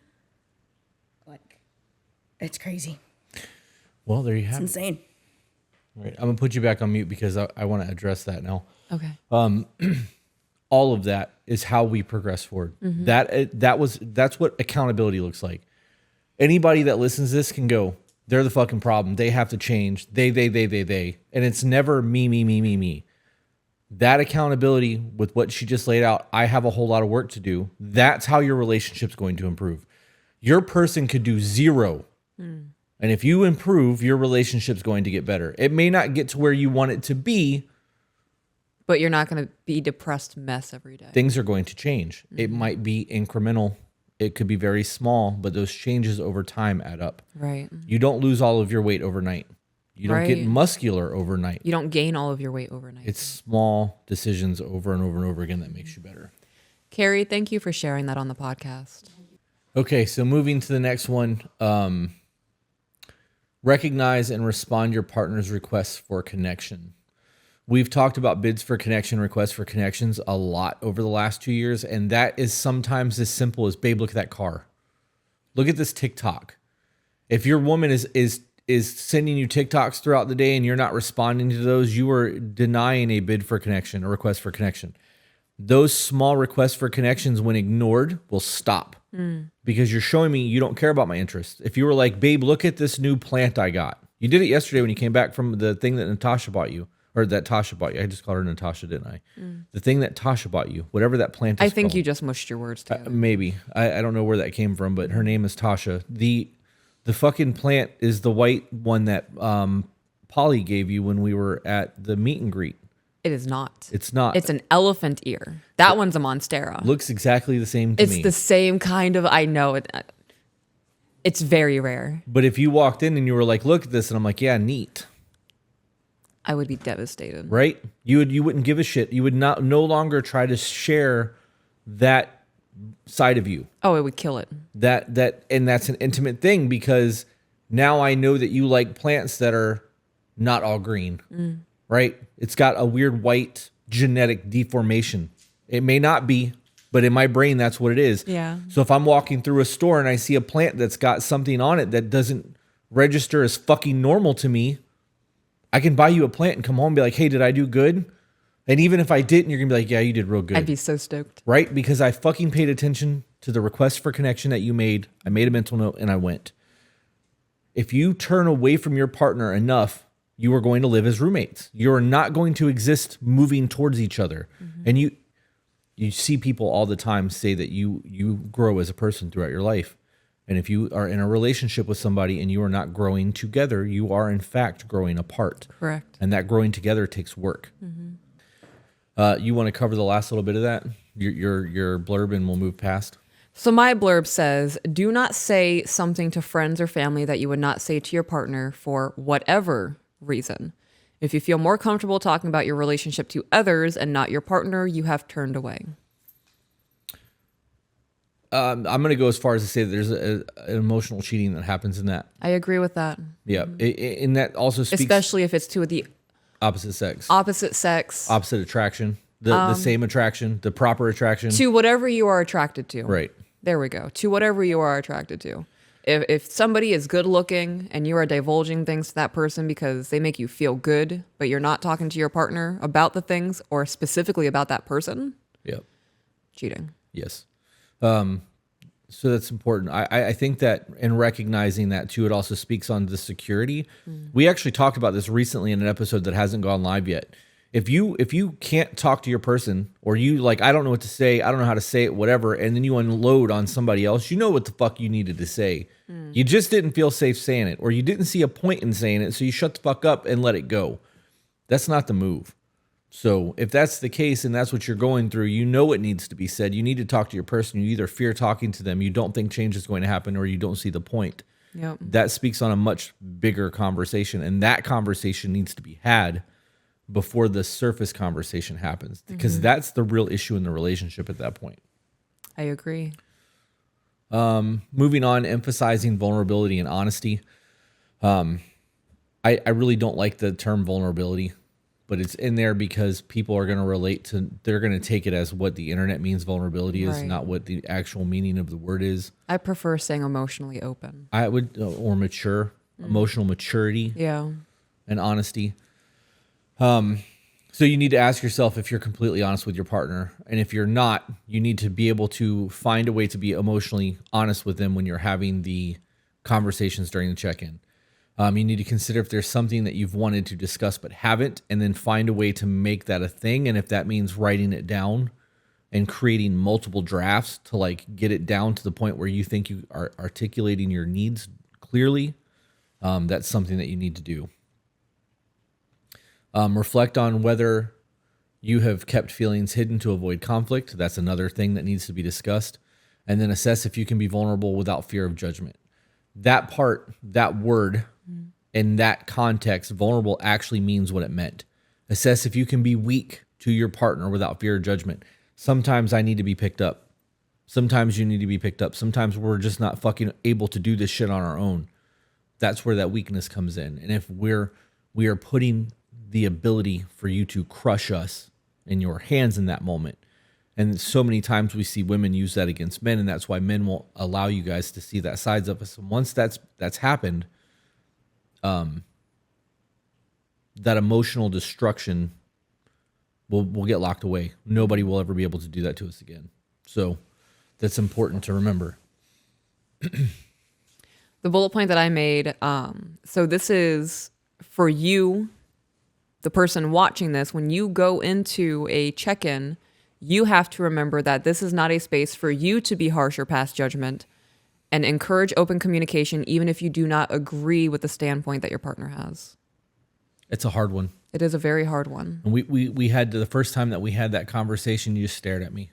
Like, it's crazy. Well, there you have It's insane. Right. I'm gonna put you back on mute because I want to address that now. Okay. All of that is how we progress forward. That's what accountability looks like. Anybody that listens to this can go, they're the fucking problem. They have to change. They. And it's never me. That accountability with what she just laid out, I have a whole lot of work to do. That's how your relationship's going to improve. Your person could do zero. And if you improve, your relationship's going to get better. It may not get to where you want it to be, but you're not going to be depressed mess every day. Things are going to change. It might be incremental. It could be very small, but those changes over time add up. Right. You don't lose all of your weight overnight. You don't get muscular overnight. You don't gain all of your weight overnight. It's small decisions over and over and over again that makes you better. Carrie, thank you for sharing that on the podcast. Okay, so moving to the next one. Recognize and respond your partner's requests for connection. We've talked about bids for connection, requests for connections a lot over the last 2 years, and that is sometimes as simple as, babe, look at that car. Look at this TikTok. If your woman is sending you TikToks throughout the day and you're not responding to those, you are denying a bid for connection, a request for connection. Those small requests for connections, when ignored, will stop because you're showing me you don't care about my interests. If you were like, babe, look at this new plant I got. You did it yesterday when you came back from the thing that Natasha bought you. Or that Tasha bought you. I just called her Natasha, didn't I? The thing that Tasha bought you, whatever that plant is I think called. you just mushed your words together. Maybe. I don't know where that came from, but her name is Tasha. The fucking plant is the white one that Polly gave you when we were at the meet and greet. It is not. It's not. It's an elephant ear. That one's a monstera. Looks exactly the same to me. It's the same kind of, I know it. It's very rare. But if you walked in and you were like, look at this, and I'm like, yeah, neat. I would be devastated. Right? You wouldn't give a shit. You would no longer try to share that side of you. Oh, it would kill it. And that's an intimate thing, because now I know that you like plants that are not all green. Right? It's got a weird white genetic deformation. It may not be, but in my brain that's what it is. Yeah. So if I'm walking through a store and I see a plant that's got something on it that doesn't register as fucking normal to me, I can buy you a plant and come home and be like, hey, did I do good? And even if I didn't, you're going to be like, yeah, you did real good. I'd be so stoked. Right? Because I fucking paid attention to the request for connection that you made. I made a mental note and I went. If you turn away from your partner enough, you are going to live as roommates. You're not going to exist moving towards each other. And you see people all the time say that you grow as a person throughout your life. And if you are in a relationship with somebody and you are not growing together, you are in fact growing apart. Correct. And that growing together takes work. You want to cover the last little bit of that? Your blurb, and we'll move past. So my blurb says, do not say something to friends or family that you would not say to your partner for whatever reason. If you feel more comfortable talking about your relationship to others and not your partner, you have turned away. I'm going to go as far as to say that there's an emotional cheating that happens in that. I agree with that. Yeah. And that also speaks... Especially if it's to the opposite sex. Opposite sex. Opposite attraction. The same attraction. The proper attraction. To whatever you are attracted to. Right. There we go. To whatever you are attracted to. If somebody is good looking and you are divulging things to that person because they make you feel good, but you're not talking to your partner about the things or specifically about that person, Yep. cheating. Yes. So that's important. I think that in recognizing that too, it also speaks on the security. We actually talked about this recently in an episode that hasn't gone live yet. If you can't talk to your person, or you like, I don't know what to say, I don't know how to say it, whatever, and then you unload on somebody else, you know what the fuck you needed to say. You just didn't feel safe saying it, or you didn't see a point in saying it, so you shut the fuck up and let it go. That's not the move. So if that's the case and that's what you're going through, you know it needs to be said. You need to talk to your person. You either fear talking to them, you don't think change is going to happen, or you don't see the point. Yep. That speaks on a much bigger conversation, and that conversation needs to be had before the surface conversation happens, because that's the real issue in the relationship at that point. I agree. Moving on, emphasizing vulnerability and honesty. I really don't like the term vulnerability, but it's in there because people are going to relate to, they're going to take it as what the internet means vulnerability is, Right. not what the actual meaning of the word is. I prefer saying emotionally open. I would, or mature, emotional maturity Yeah. and honesty. So you need to ask yourself if you're completely honest with your partner. And if you're not, you need to be able to find a way to be emotionally honest with them when you're having the conversations during the check-in. You need to consider if there's something that you've wanted to discuss but haven't, and then find a way to make that a thing. And if that means writing it down and creating multiple drafts to like get it down to the point where you think you are articulating your needs clearly, that's something that you need to do. Reflect on whether you have kept feelings hidden to avoid conflict. That's another thing that needs to be discussed. And then assess if you can be vulnerable without fear of judgment. That part, that word, in that context, vulnerable actually means what it meant. Assess if you can be weak to your partner without fear of judgment. Sometimes I need to be picked up. Sometimes you need to be picked up. Sometimes we're just not fucking able to do this shit on our own. That's where that weakness comes in. And if we are putting the ability for you to crush us in your hands in that moment. And so many times we see women use that against men, and that's why men won't allow you guys to see that sides of us. And once that's happened, that emotional destruction will get locked away. Nobody will ever be able to do that to us again. So that's important to remember. The bullet point that I made, so this is for you, the person watching this. When you go into a check-in, you have to remember that this is not a space for you to be harsh or pass judgment, and encourage open communication even if you do not agree with the standpoint that your partner has. It's a hard one. It is a very hard one. And we had the first time that we had that conversation, you just stared at me.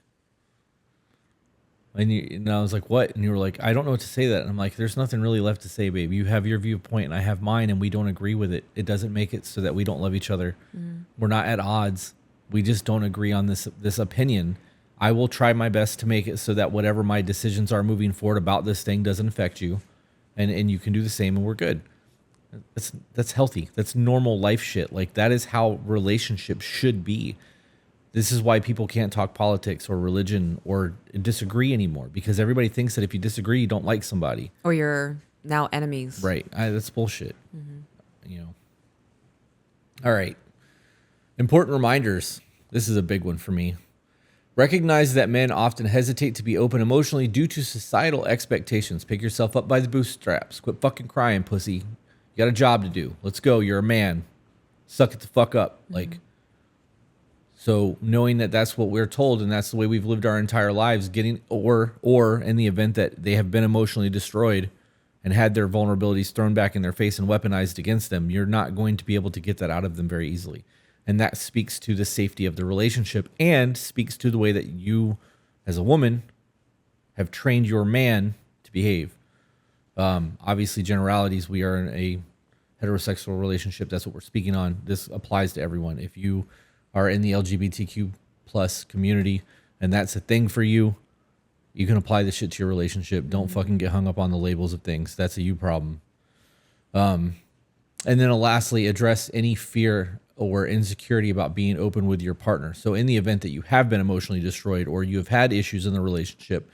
And I was like, what? And you were like, I don't know what to say that. And I'm like, there's nothing really left to say, babe. You have your viewpoint and I have mine, and we don't agree with it. It doesn't make it so that we don't love each other. We're not at odds. We just don't agree on this opinion. I will try my best to make it so that whatever my decisions are moving forward about this thing doesn't affect you. And you can do the same, and we're good. That's healthy. That's normal life shit. Like, that is how relationships should be. This is why people can't talk politics or religion or disagree anymore, because everybody thinks that if you disagree, you don't like somebody. Or you're now enemies. Right. That's bullshit. You know. All right. Important reminders. This is a big one for me. Recognize that men often hesitate to be open emotionally due to societal expectations. Pick yourself up by the bootstraps. Quit fucking crying, pussy. You got a job to do. Let's go. You're a man. Suck it the fuck up. Like, so knowing that that's what we're told and that's the way we've lived our entire lives, getting, or in the event that they have been emotionally destroyed and had their vulnerabilities thrown back in their face and weaponized against them, you're not going to be able to get that out of them very easily. And that speaks to the safety of the relationship and speaks to the way that you, as a woman, have trained your man to behave. Obviously, generalities, we are in a heterosexual relationship. That's what we're speaking on. This applies to everyone. If you are in the LGBTQ plus community and that's a thing for you, you can apply this shit to your relationship. Don't fucking get hung up on the labels of things. That's a you problem. And then lastly, address any fear or insecurity about being open with your partner. So in the event that you have been emotionally destroyed or you have had issues in the relationship,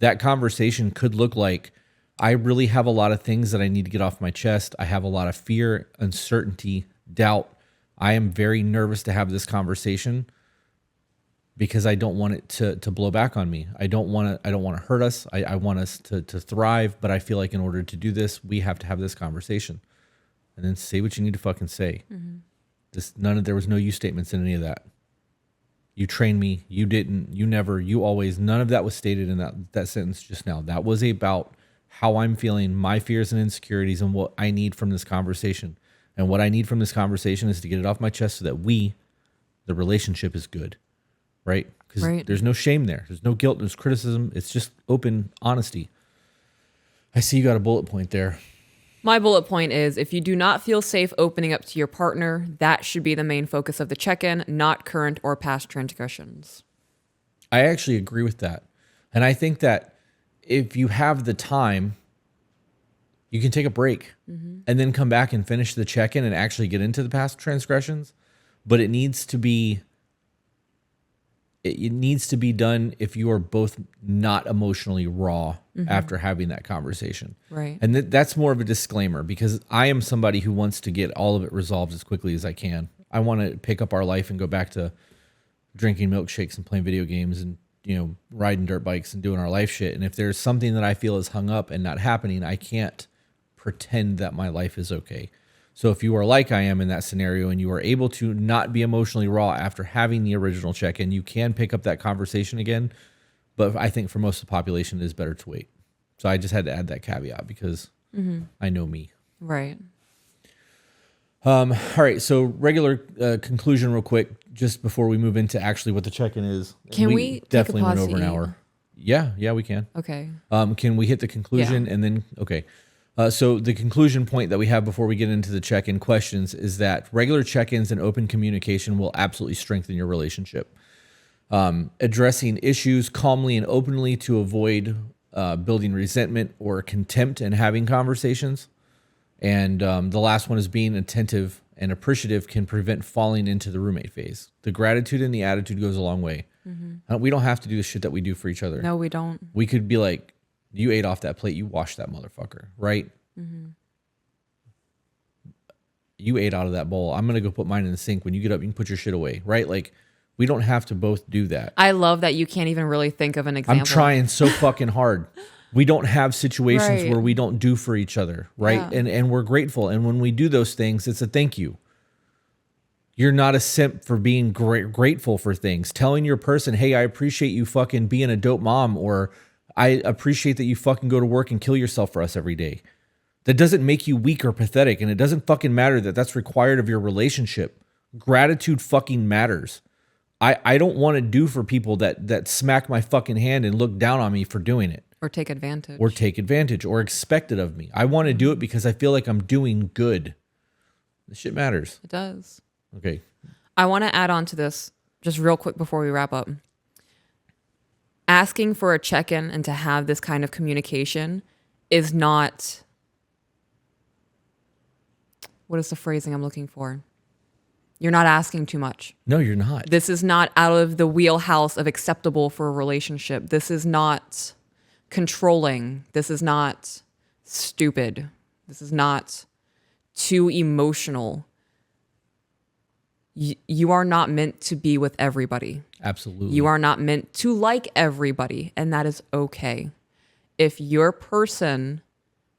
that conversation could look like, I really have a lot of things that I need to get off my chest. I have a lot of fear, uncertainty, doubt. I am very nervous to have this conversation because I don't want it to blow back on me. I don't want to hurt us. I want us to thrive, but I feel like in order to do this, we have to have this conversation. And then say what you need to fucking say. There was no you statements in any of that. You trained me. You didn't. You never. You always. None of that was stated in that sentence just now. That was about how I'm feeling, my fears and insecurities, and what I need from this conversation. And what I need from this conversation is to get it off my chest so that the relationship is good, right? Because there's no shame there. There's no guilt. There's criticism. It's just open honesty. I see you got a bullet point there. My bullet point is, if you do not feel safe opening up to your partner, that should be the main focus of the check-in, not current or past transgressions. I actually agree with that. And I think that if you have the time, you can take a break and then come back and finish the check-in and actually get into the past transgressions. But it needs to be done if you are both not emotionally raw after having that conversation. Right. And that's more of a disclaimer because I am somebody who wants to get all of it resolved as quickly as I can. I want to pick up our life and go back to drinking milkshakes and playing video games and, riding dirt bikes and doing our life shit. And if there's something that I feel is hung up and not happening, I can't pretend that my life is okay. So if you are like I am in that scenario and you are able to not be emotionally raw after having the original check-in, you can pick up that conversation again. But I think for most of the population, it is better to wait. So I just had to add that caveat because I know me. Right. All right. So regular conclusion real quick, just before we move into actually what the check-in is. Can we definitely take a went pause over to an eat? hour. Yeah, we can. Okay. Can we hit the conclusion and then, okay. So the conclusion point that we have before we get into the check-in questions is that regular check-ins and open communication will absolutely strengthen your relationship. Addressing issues calmly and openly to avoid building resentment or contempt and having conversations. And the last one is being attentive and appreciative can prevent falling into the roommate phase. The gratitude and the attitude goes a long way. We don't have to do the shit that we do for each other. No, we don't. We could be like, you ate off that plate, you washed that motherfucker, right? You ate out of that bowl. I'm going to go put mine in the sink. When you get up, you can put your shit away, right? Like, we don't have to both do that. I love that you can't even really think of an example. I'm trying so fucking hard. We don't have situations Right. where we don't do for each other, right? Yeah. And we're grateful. And when we do those things, it's a thank you. You're not a simp for being grateful for things. Telling your person, hey, I appreciate you fucking being a dope mom, or I appreciate that you fucking go to work and kill yourself for us every day. That doesn't make you weak or pathetic, and it doesn't fucking matter that that's required of your relationship. Gratitude fucking matters. I don't want to do for people that smack my fucking hand and look down on me for doing it. Or take advantage. Or take advantage or expect it of me. I want to do it because I feel like I'm doing good. This shit matters. It does. Okay. I want to add on to this just real quick before we wrap up. Asking for a check-in and to have this kind of communication is not... What is the phrasing I'm looking for? You're not asking too much. No, you're not. This is not out of the wheelhouse of acceptable for a relationship. This is not controlling. This is not stupid. This is not too emotional. You are not meant to be with everybody. Absolutely. You are not meant to like everybody, and that is okay. If your person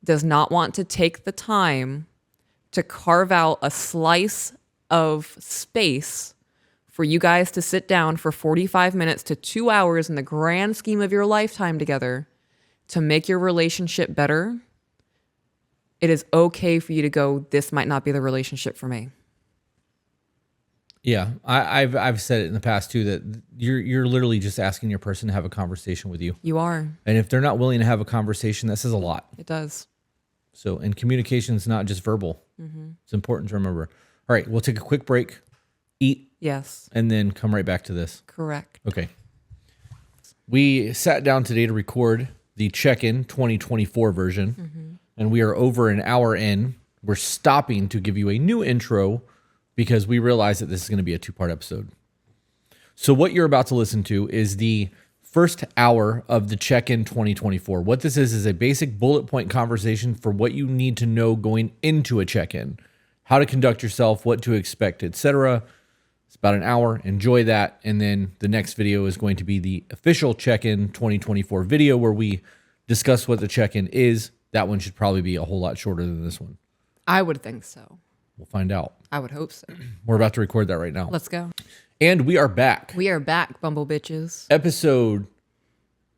does not want to take the time to carve out a slice of space for you guys to sit down for 45 minutes to 2 hours in the grand scheme of your lifetime together to make your relationship better, it is okay for you to go, this might not be the relationship for me. Yeah, I've said it in the past too, that you're literally just asking your person to have a conversation with you. You are. And if they're not willing to have a conversation, that says a lot. It does. So, and communication is not just verbal. It's important to remember. All right, we'll take a quick break, eat, Yes. and then come right back to this. Correct. Okay. We sat down today to record the check-in 2024 version, and we are over an hour in. We're stopping to give you a new intro because we realize that this is going to be a 2-part episode. So what you're about to listen to is the first hour of the check-in 2024. What this is a basic bullet point conversation for what you need to know going into a check-in, how to conduct yourself, what to expect, etc. It's about an hour. Enjoy that. And then the next video is going to be the official check-in 2024 video where we discuss what the check-in is. That one should probably be a whole lot shorter than this one. I would think so. We'll find out. I would hope so. We're about to record that right now. Let's go. And we are back. We are back, Bumble Bitches.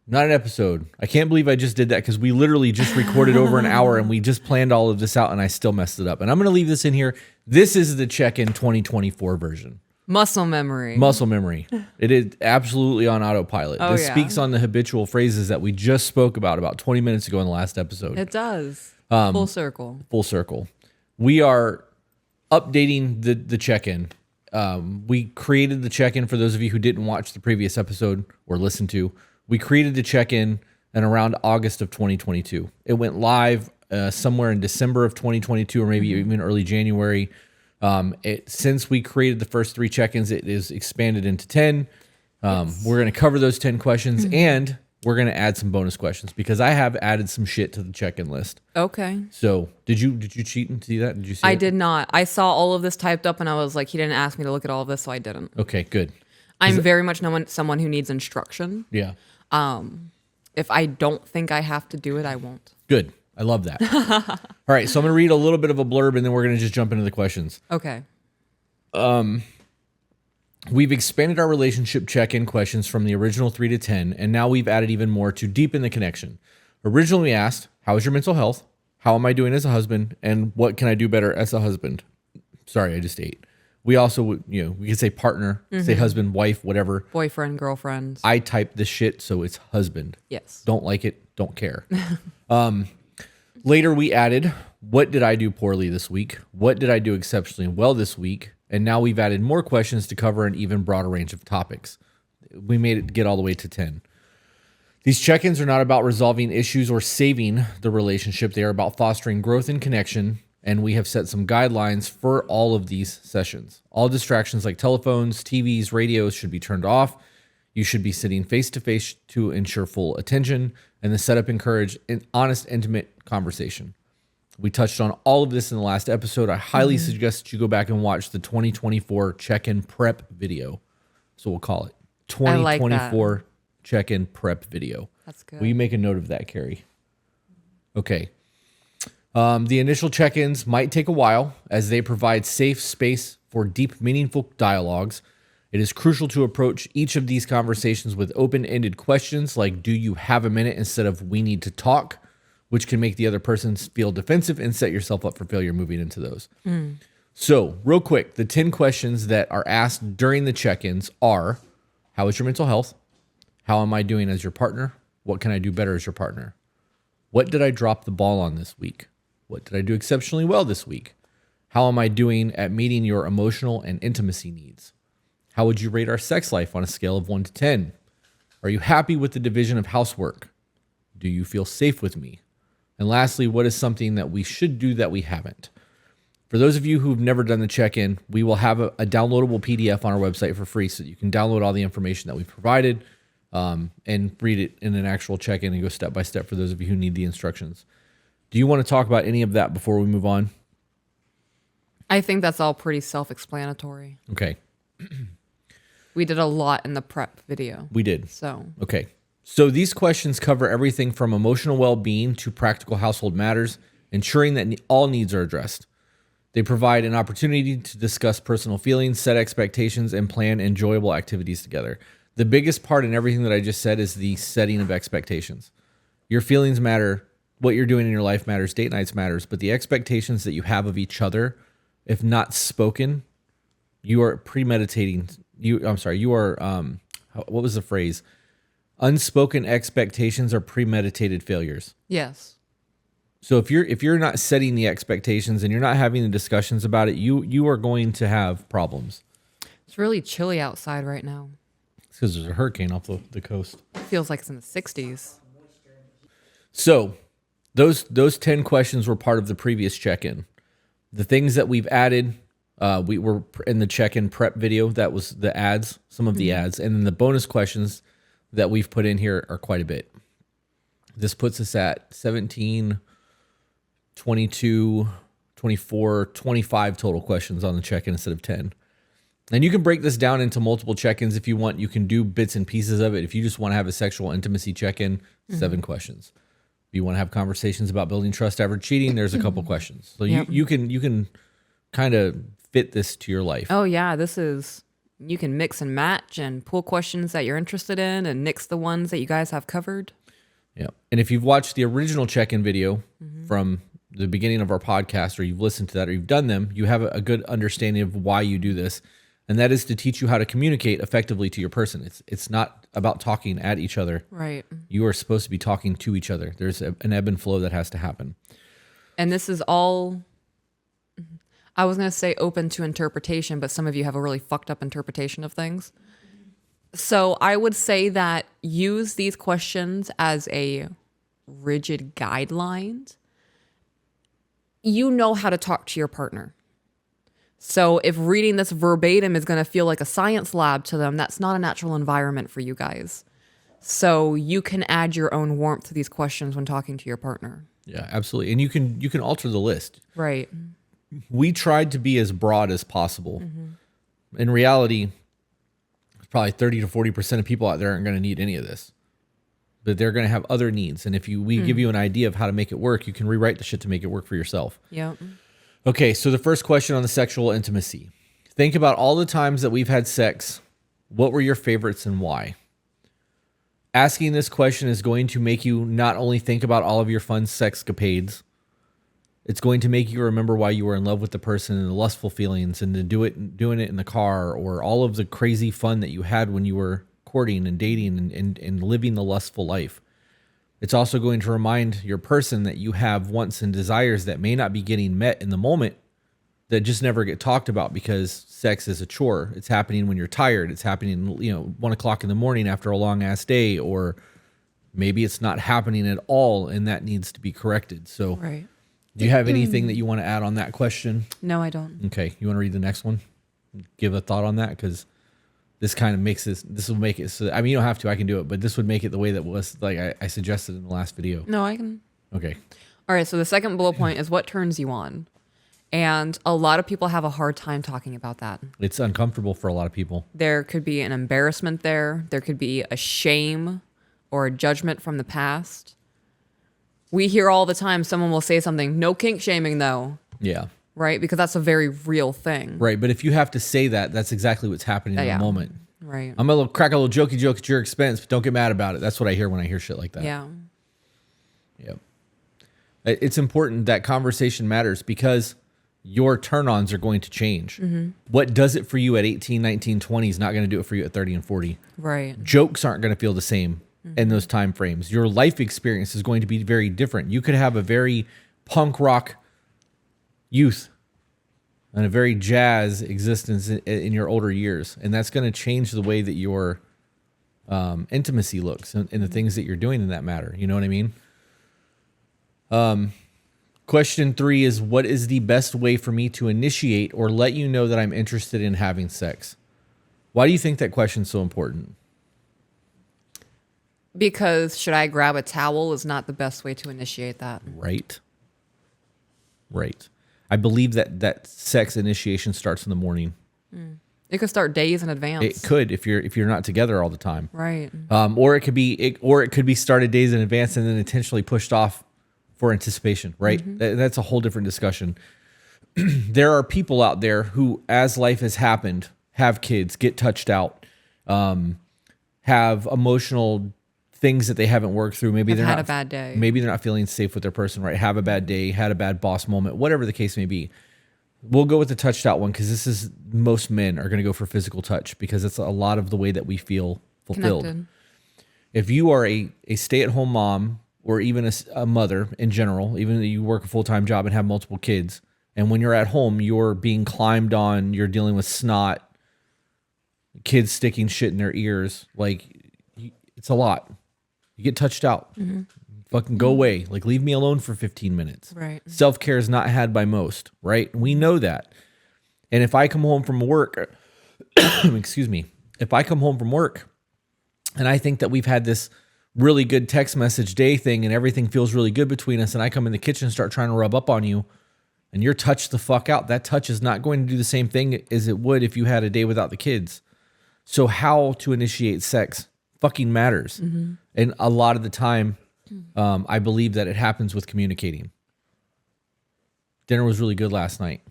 Not an episode. I can't believe I just did that because we literally just recorded over an hour and we just planned all of this out and I still messed it up. And I'm going to leave this in here. This is the check-in 2024 version. Muscle memory. Muscle memory. It is absolutely on autopilot. Oh, This yeah. speaks on the habitual phrases that we just spoke about 20 minutes ago in the last episode. It does. Full circle. Full circle. We are updating the check-in. We created the check-in for those of you who didn't watch the previous episode or listen to. We created the check-in in around August of 2022. It went live somewhere in December of 2022 or maybe even early January. Since we created the first 3 check-ins, it is expanded into 10. We're going to cover those 10 questions and we're going to add some bonus questions because I have added some shit to the check-in list. Okay. So did you cheat and see that? Did you see I it? did not. I saw all of this typed up and I was like, he didn't ask me to look at all of this, so I didn't. Okay, good. I'm very much someone who needs instruction. Yeah. If I don't think I have to do it, I won't. Good. I love that. All right, so I'm going to read a little bit of a blurb and then we're going to just jump into the questions. Okay. We've expanded our relationship check-in questions from the original 3 to 10, and now we've added even more to deepen the connection. Originally we asked, how is your mental health? How am I doing as a husband? And what can I do better as a husband? Sorry, I just ate. We also, we could say partner, say husband, wife, whatever. Boyfriend, girlfriend. I type this shit, so it's husband. Yes. Don't like it, don't care. Later we added, what did I do poorly this week? What did I do exceptionally well this week? And now we've added more questions to cover an even broader range of topics. We made it get all the way to 10. These check-ins are not about resolving issues or saving the relationship. They are about fostering growth and connection. And we have set some guidelines for all of these sessions. All distractions like telephones, TVs, radios should be turned off. You should be sitting face-to-face to ensure full attention. And the setup encourage an honest, intimate conversation. We touched on all of this in the last episode. I highly suggest that you go back and watch the 2024 check-in prep video. So we'll call it 2024 check-in prep video. That's good. Will you make a note of that, Carrie? Okay. The initial check-ins might take a while as they provide safe space for deep, meaningful dialogues. It is crucial to approach each of these conversations with open-ended questions like, do you have a minute instead of we need to talk, which can make the other person feel defensive and set yourself up for failure moving into those. So real quick, the 10 questions that are asked during the check-ins are, how is your mental health? How am I doing as your partner? What can I do better as your partner? What did I drop the ball on this week? What did I do exceptionally well this week? How am I doing at meeting your emotional and intimacy needs? How would you rate our sex life on a scale of 1 to 10? Are you happy with the division of housework? Do you feel safe with me? And lastly, what is something that we should do that we haven't? For those of you who've never done the check-in, we will have a downloadable PDF on our website for free so that you can download all the information that we've provided and read it in an actual check-in and go step by step for those of you who need the instructions. Do you want to talk about any of that before we move on? I think that's all pretty self-explanatory. Okay. We did a lot in the prep video. We did. So, Okay. So these questions cover everything from emotional well-being to practical household matters, ensuring that all needs are addressed. They provide an opportunity to discuss personal feelings, set expectations, and plan enjoyable activities together. The biggest part in everything that I just said is the setting of expectations. Your feelings matter. What you're doing in your life matters. Date nights matters. But the expectations that you have of each other, if not spoken, you are premeditating. You are, what was the phrase? Unspoken expectations are premeditated failures. yes. So if you're not setting the expectations and you're not having the discussions about it, you are going to have problems. It's really chilly outside right now. It's because there's a hurricane off the coast. It feels like it's in the 60s. So those 10 questions were part of the previous check-in. The things that we've added, we were in the check-in prep video. That was the ads, some of the ads, and then the bonus questions that we've put in here are quite a bit. This puts us at 17, 22, 24, 25 total questions on the check-in instead of 10. And you can break this down into multiple check-ins if you want. You can do bits and pieces of it. If you just want to have a sexual intimacy check-in, 7 questions. If you want to have conversations about building trust after cheating, there's a couple questions. So you can kind of fit this to your life. Oh, yeah. You can mix and match and pull questions that you're interested in and nix the ones that you guys have covered. Yeah. And if you've watched the original check-in video from the beginning of our podcast, or you've listened to that, or you've done them, you have a good understanding of why you do this. And that is to teach you how to communicate effectively to your person. It's not about talking at each other. Right. You are supposed to be talking to each other. There's an ebb and flow that has to happen. And this is all, I was going to say open to interpretation, but some of you have a really fucked up interpretation of things. So I would say that use these questions as a rigid guideline. You know how to talk to your partner. So if reading this verbatim is going to feel like a science lab to them, that's not a natural environment for you guys. So you can add your own warmth to these questions when talking to your partner. Yeah, absolutely. And you can alter the list. Right. We tried to be as broad as possible. In reality, probably 30 to 40% of people out there aren't going to need any of this. But they're going to have other needs. And if we give you an idea of how to make it work, you can rewrite the shit to make it work for yourself. Yep. Okay, so the first question on the sexual intimacy. Think about all the times that we've had sex. What were your favorites and why? Asking this question is going to make you not only think about all of your fun sexcapades, it's going to make you remember why you were in love with the person and the lustful feelings and doing it in the car, or all of the crazy fun that you had when you were courting and dating and living the lustful life. It's also going to remind your person that you have wants and desires that may not be getting met in the moment, that just never get talked about because sex is a chore. It's happening when you're tired. It's happening, 1 o'clock in the morning after a long ass day, or maybe it's not happening at all and that needs to be corrected. So Right. do you have anything that you want to add on that question? No, I don't. Okay. You want to read the next one? Give a thought on that, because this kind of makes this will make it so, I mean, you don't have to, I can do it, but this would make it the way that was like I suggested in the last video. No, I can. Okay. All right. So the second bullet point is what turns you on. And a lot of people have a hard time talking about that. It's uncomfortable for a lot of people. There could be an embarrassment there. There could be a shame or a judgment from the past. We hear all the time someone will say something, no kink shaming though, Yeah. right? Because that's a very real thing. Right. But if you have to say that, that's exactly what's happening in Yeah. the moment. Right. I'm going to crack a little jokey joke at your expense, but don't get mad about it. That's what I hear when I hear shit like that. Yeah. Yep. It's important that conversation matters, because your turn-ons are going to change. What does it for you at 18, 19, 20 is not going to do it for you at 30 and 40. Right. Jokes aren't going to feel the same in those time frames. Your life experience is going to be very different. You could have a very punk rock youth and a very jazz existence in your older years, and that's going to change the way that your intimacy looks and the things that you're doing in that matter. You know what I mean? Question 3 is, what is the best way for me to initiate or let you know that I'm interested in having sex? Why do you think that question's so important? Because should I grab a towel is not the best way to initiate that. Right. I believe that sex initiation starts in the morning. It could start days in advance. It could if you're not together all the time. Right. Or it could be started days in advance and then intentionally pushed off for anticipation, right? That's a whole different discussion. There are people out there who, as life has happened, have kids, get touched out, have emotional things that they haven't worked through. Maybe they're had not a bad day. Maybe they're not feeling safe with their person, right? Have a bad day, had a bad boss moment, whatever the case may be. We'll go with the touched out one because this is most men are going to go for physical touch because it's a lot of the way that we feel fulfilled. Connected. If you are a stay-at-home mom or even a mother in general, even if you work a full-time job and have multiple kids, and when you're at home, you're being climbed on, you're dealing with snot, kids sticking shit in their ears, like it's a lot. You get touched out. Fucking go away. Like, leave me alone for 15 minutes. Right. Self-care is not had by most, right? We know that. And if I come home from work, excuse me, if I come home from work and I think that we've had this really good text message day thing and everything feels really good between us, and I come in the kitchen and start trying to rub up on you and you're touched the fuck out, that touch is not going to do the same thing as it would if you had a day without the kids. So how to initiate sex fucking matters. And a lot of the time, I believe that it happens with communicating. Dinner was really good last night.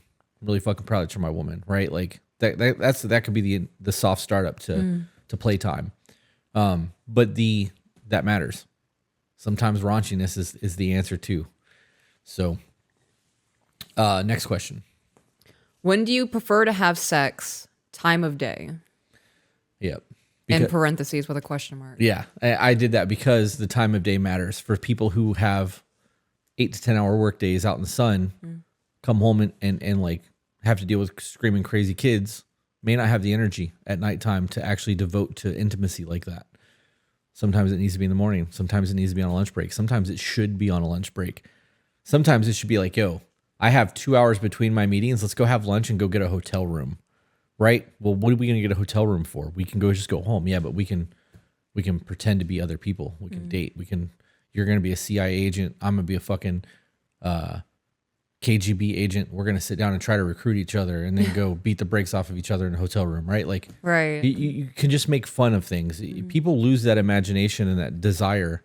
I'm really fucking proud of my woman, right? Like that could be the soft startup to playtime. But that matters. Sometimes raunchiness is the answer too. So, next question. When do you prefer to have sex? Time of day. Yep. In parentheses with a question mark. Yeah, I did that because the time of day matters for people who have 8 to 10 hour work days out in the sun, come home and like have to deal with screaming crazy kids, may not have the energy at nighttime to actually devote to intimacy like that. Sometimes it needs to be in the morning. Sometimes it needs to be on a lunch break. Sometimes it should be on a lunch break. Sometimes it should be like, yo, I have 2 hours between my meetings. Let's go have lunch and go get a hotel room. Right? Well, what are we going to get a hotel room for? We can just go home. Yeah, but we can pretend to be other people. We can date. You're going to be a CIA agent. I'm going to be a fucking KGB agent. We're going to sit down and try to recruit each other and then go beat the brakes off of each other in a hotel room, right? Like, right. You can just make fun of things. People lose that imagination and that desire.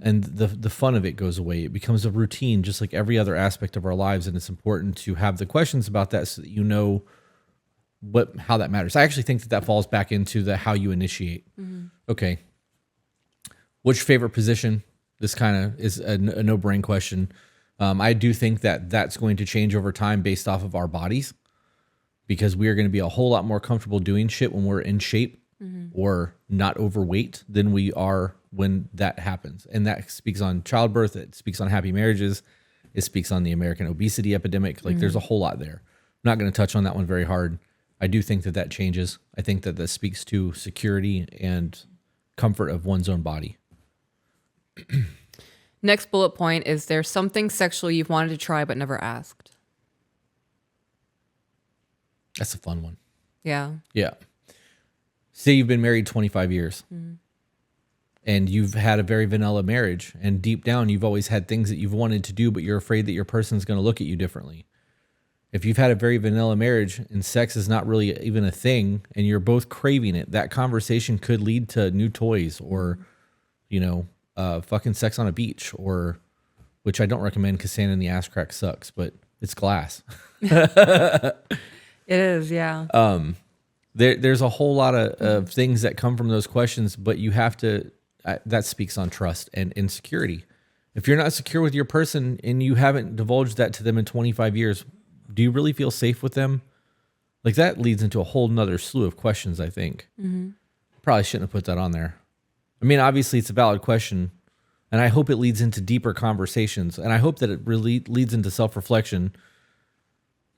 And the fun of it goes away. It becomes a routine, just like every other aspect of our lives. And it's important to have the questions about that so that you know how that matters. I actually think that falls back into the how you initiate. Okay. What's your favorite position? This kind of is a no-brain question. I do think that that's going to change over time based off of our bodies because we are going to be a whole lot more comfortable doing shit when we're in shape or not overweight than we are when that happens. And that speaks on childbirth. It speaks on happy marriages. It speaks on the American obesity epidemic. Like there's a whole lot there. I'm not going to touch on that one very hard. I do think that changes. I think that speaks to security and comfort of one's own body. Next bullet point is there something sexual you've wanted to try but never asked? That's a fun one. Yeah. Yeah. Say you've been married 25 years and you've had a very vanilla marriage and deep down you've always had things that you've wanted to do but you're afraid that your person's going to look at you differently. If you've had a very vanilla marriage and sex is not really even a thing and you're both craving it, that conversation could lead to new toys or, fucking sex on a beach which I don't recommend because sand in the ass crack sucks, but it's glass. It is, yeah. There's a whole lot of things that come from those questions, but you have to, that speaks on trust and insecurity. If you're not secure with your person and you haven't divulged that to them in 25 years, do you really feel safe with them? Like that leads into a whole nother slew of questions, I think. Probably shouldn't have put that on there. I mean, obviously it's a valid question and I hope it leads into deeper conversations and I hope that it really leads into self-reflection.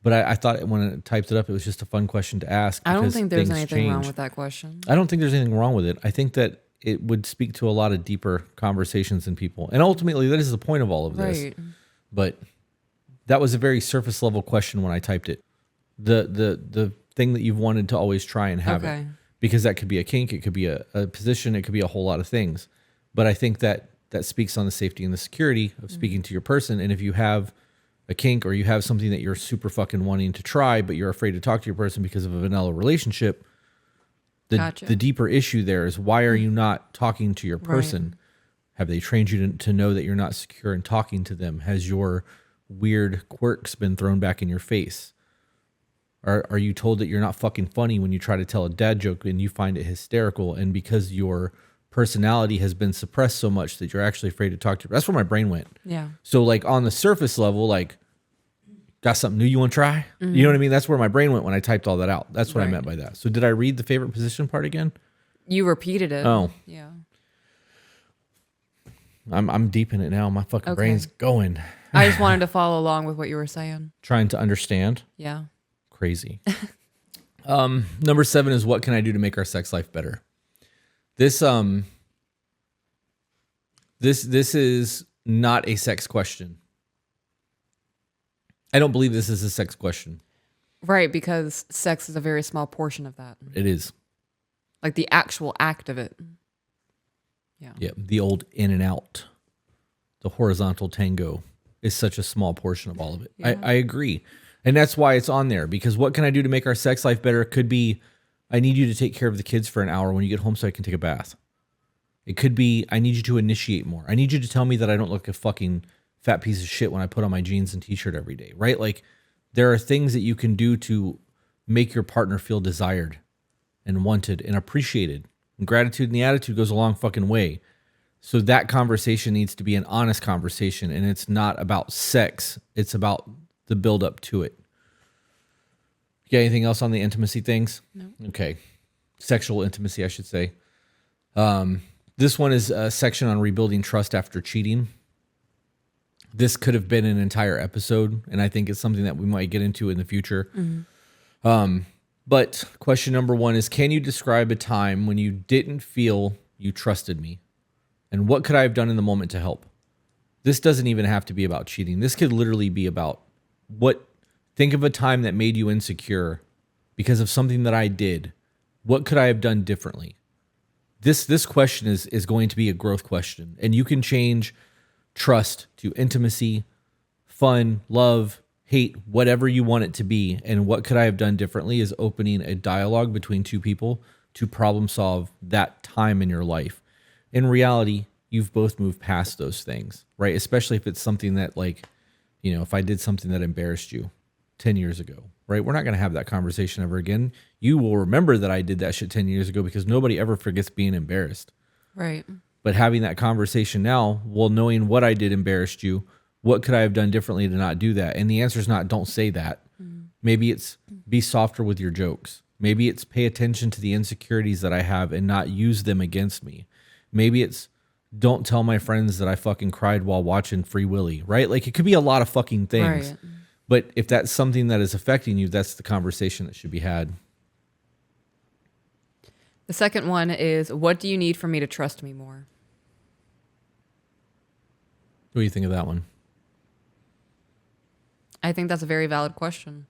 But I thought when I typed it up, it was just a fun question to ask. I don't think there's things anything wrong change. with that question. I don't think there's anything wrong with it. I think that it would speak to a lot of deeper conversations in people. And ultimately, that is the point of all of this. Right. But that was a very surface level question when I typed it. The thing that you've wanted to always try and have it. Because that could be a kink, it could be a position, it could be a whole lot of things. But I think that speaks on the safety and the security of speaking to your person. And if you have a kink or you have something that you're super fucking wanting to try, but you're afraid to talk to your person because of a vanilla relationship, the deeper issue there is, why are you not talking to your person? Right. Have they trained you to know that you're not secure in talking to them? Has your weird quirks been thrown back in your face? Are you told that you're not fucking funny when you try to tell a dad joke and you find it hysterical, and because your personality has been suppressed so much that you're actually afraid to talk to? That's where my brain went. Yeah. So like on the surface level, like, got something new you want to try? Mm-hmm. You know what I mean? That's where my brain went when I typed all that out. That's what I meant by that. So did I read the favorite position part again? You repeated it. Oh. Yeah. I'm deep in it now. My fucking brain's going. I just wanted to follow along with what you were saying. Trying to understand. Yeah. Crazy. Number 7 is, what can I do to make our sex life better? This is not a sex question. I don't believe this is a sex question. Right, because sex is a very small portion of that. It is. Like the actual act of it. Yeah. Yeah. The old in and out, the horizontal tango is such a small portion of all of it. Yeah. I agree. And that's why it's on there, because what can I do to make our sex life better? It could be, I need you to take care of the kids for an hour when you get home so I can take a bath. It could be, I need you to initiate more. I need you to tell me that I don't look like a fucking fat piece of shit when I put on my jeans and t-shirt every day, right? Like, there are things that you can do to make your partner feel desired and wanted and appreciated. And gratitude and the attitude goes a long fucking way. So that conversation needs to be an honest conversation, and it's not about sex. It's about the build up to it. You got anything else on the intimacy things? No. Okay. Sexual intimacy, I should say. This one is a section on rebuilding trust after cheating. This could have been an entire episode, and I think it's something that we might get into in the future. Mm-hmm. But question number 1 is, can you describe a time when you didn't feel you trusted me? And what could I have done in the moment to help? This doesn't even have to be about cheating. This could literally be about think of a time that made you insecure because of something that I did. What could I have done differently? This question is going to be a growth question, and you can change trust to intimacy, fun, love, hate, whatever you want it to be. And what could I have done differently is opening a dialogue between two people to problem solve that time in your life. In reality, you've both moved past those things, right? Especially if it's something that, like, you know, if I did something that embarrassed you 10 years ago, right? We're not going to have that conversation ever again. You will remember that I did that shit 10 years ago because nobody ever forgets being embarrassed. Right. But having that conversation now, well, knowing what I did embarrassed you, what could I have done differently to not do that? And the answer is not, don't say that. Maybe it's be softer with your jokes. Maybe it's pay attention to the insecurities that I have and not use them against me. Maybe it's don't tell my friends that I fucking cried while watching Free Willy, right? Like, it could be a lot of fucking things. Right. But if that's something that is affecting you, that's the conversation that should be had. The second one is, what do you need for me to trust me more? What do you think of that one? I think that's a very valid question.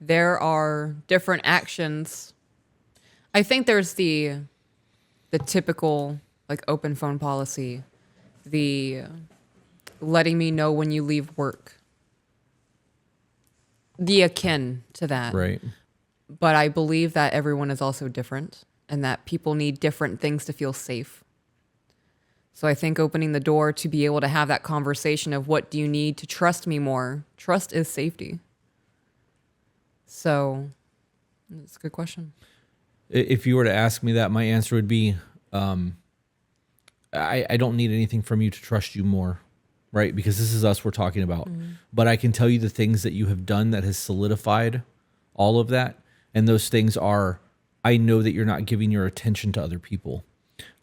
There are different actions. I think there's the typical, like, open phone policy, the letting me know when you leave work, the akin to that. Right. But I believe that everyone is also different and that people need different things to feel safe. So I think opening the door to be able to have that conversation of what do you need to trust me more? Trust is safety. So it's a good question. If you were to ask me that, my answer would be, I don't need anything from you to trust you more, right? Because this is us we're talking about. Mm-hmm. But I can tell you the things that you have done that has solidified all of that. And those things are, I know that you're not giving your attention to other people.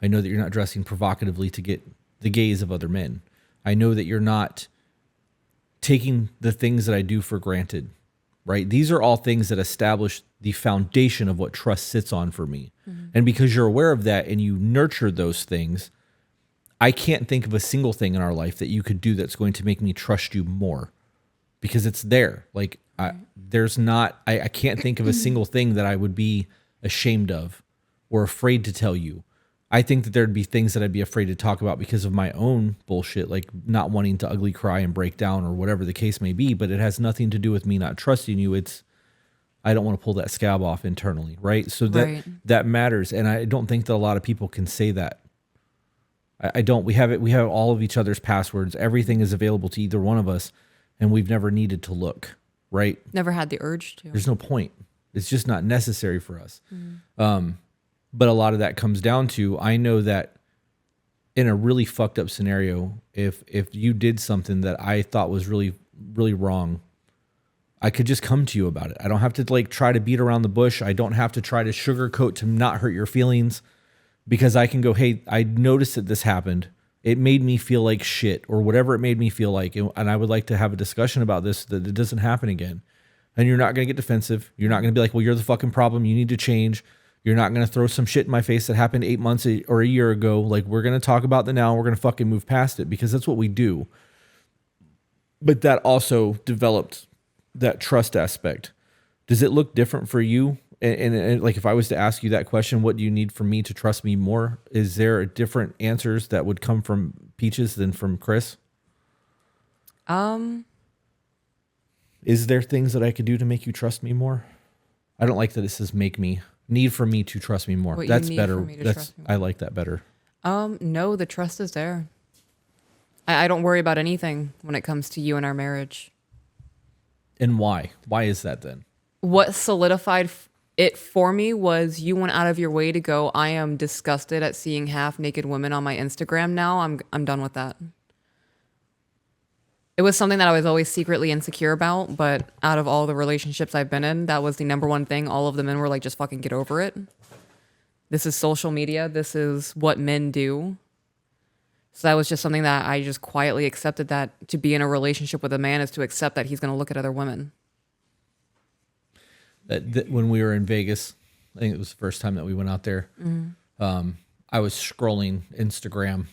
I know that you're not dressing provocatively to get the gaze of other men. I know that you're not taking the things that I do for granted, right? These are all things that establish the foundation of what trust sits on for me. Mm-hmm. And because you're aware of that and you nurture those things, I can't think of a single thing in our life that you could do that's going to make me trust you more, because it's there. Like, I can't think of a single thing that I would be ashamed of or afraid to tell you. I think that there'd be things that I'd be afraid to talk about because of my own bullshit, like not wanting to ugly cry and break down or whatever the case may be. But it has nothing to do with me not trusting you. It's, I don't want to pull that scab off internally, right? So that matters. And I don't think that a lot of people can say that. I don't. We have all of each other's passwords. Everything is available to either one of us, and we've never needed to look, right? Never had the urge to. There's no point. It's just not necessary for us. But a lot of that comes down to, I know that in a really fucked up scenario, if you did something that I thought was really, really wrong, I could just come to you about it. I don't have to like try to beat around the bush. I don't have to try to sugarcoat to not hurt your feelings, because I can go, hey, I noticed that this happened. It made me feel like shit, or whatever it made me feel like. And I would like to have a discussion about this so that it doesn't happen again. And you're not going to get defensive. You're not going to be like, well, you're the fucking problem. You need to change. You're not going to throw some shit in my face that happened 8 months or a year ago. Like, we're going to talk about the now. We're going to fucking move past it, because that's what we do. But that also developed that trust aspect. Does it look different for you? And like, if I was to ask you that question, what do you need from me to trust me more? Is there different answers that would come from Peaches than from Chris? Is there things that I could do to make you trust me more? I don't like that it says make me. Need for me to trust me more. What That's you need better. for me to That's trust me I like that better. No, the trust is there. I don't worry about anything when it comes to you and our marriage. And why? Why is that then? What solidified it for me was you went out of your way to go, I am disgusted at seeing half naked women on my Instagram now. I'm done with that. It was something that I was always secretly insecure about, but out of all the relationships I've been in, that was the number one thing. All of the men were like, just fucking get over it. This is social media. This is what men do. So that was just something that I just quietly accepted, that to be in a relationship with a man is to accept that he's going to look at other women. That when we were in Vegas, I think it was the first time that we went out there. I was scrolling Instagram,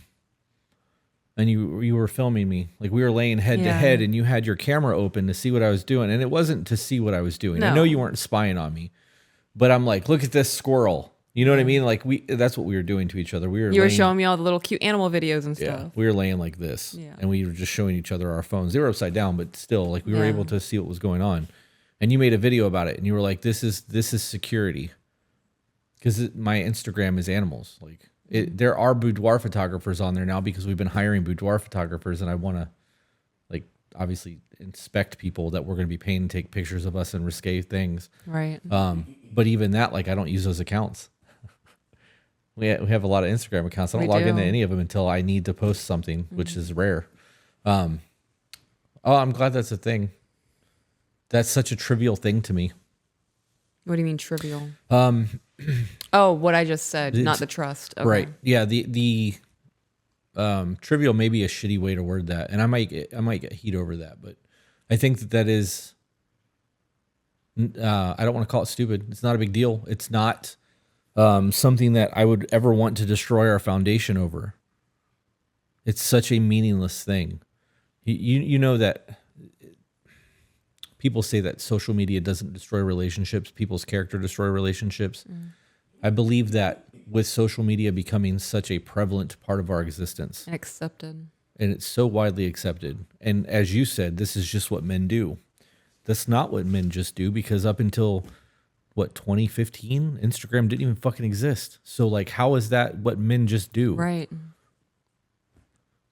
and you were filming me. Like, we were laying head to head, and you had your camera open to see what I was doing. And it wasn't to see what I was doing. No. I know you weren't spying on me, but I'm like, look at this squirrel. You know what I mean? Like, that's what we were doing to each other. You were showing me all the little cute animal videos and stuff. Yeah, we were laying like this, and we were just showing each other our phones. They were upside down, but still, like, we were able to see what was going on. And you made a video about it, and you were like, "This is security," because my Instagram is animals. Like, there are boudoir photographers on there now, because we've been hiring boudoir photographers, and I want to, like, obviously inspect people that we're going to be paying to take pictures of us and risque things. Right. But even that, like, I don't use those accounts. We have a lot of Instagram accounts. I don't log into any of them until I need to post something, which is rare. I'm glad that's a thing. That's such a trivial thing to me. What do you mean trivial? What I just said, not the trust. Okay. Right. Yeah. The trivial may be a shitty way to word that, and I might get heat over that, but I think that is. I don't want to call it stupid. It's not a big deal. It's not something that I would ever want to destroy our foundation over. It's such a meaningless thing. You know that. People say that social media doesn't destroy relationships. People's character destroy relationships. I believe that with social media becoming such a prevalent part of our existence. And accepted. And it's so widely accepted. And as you said, this is just what men do. That's not what men just do, because up until, 2015, Instagram didn't even fucking exist. So, like, how is that what men just do? Right.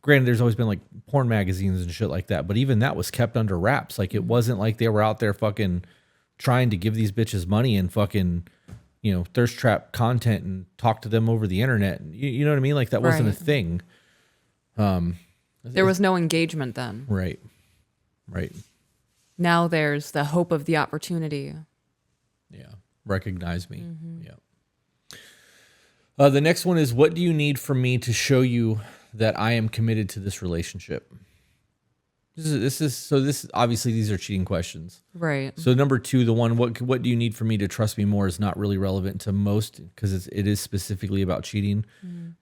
Granted, there's always been like porn magazines and shit like that, but even that was kept under wraps. Like, it wasn't like they were out there fucking trying to give these bitches money and fucking, thirst trap content and talk to them over the internet. You know what I mean? Like, that wasn't a thing. There was no engagement then. Right. Now there's the hope of the opportunity. Yeah. Recognize me. Yeah. The next one is, what do you need from me to show you that I am committed to this relationship? This is obviously, these are cheating questions. Right. So number 2, the one, what do you need for me to trust me more, is not really relevant to most, because it is specifically about cheating.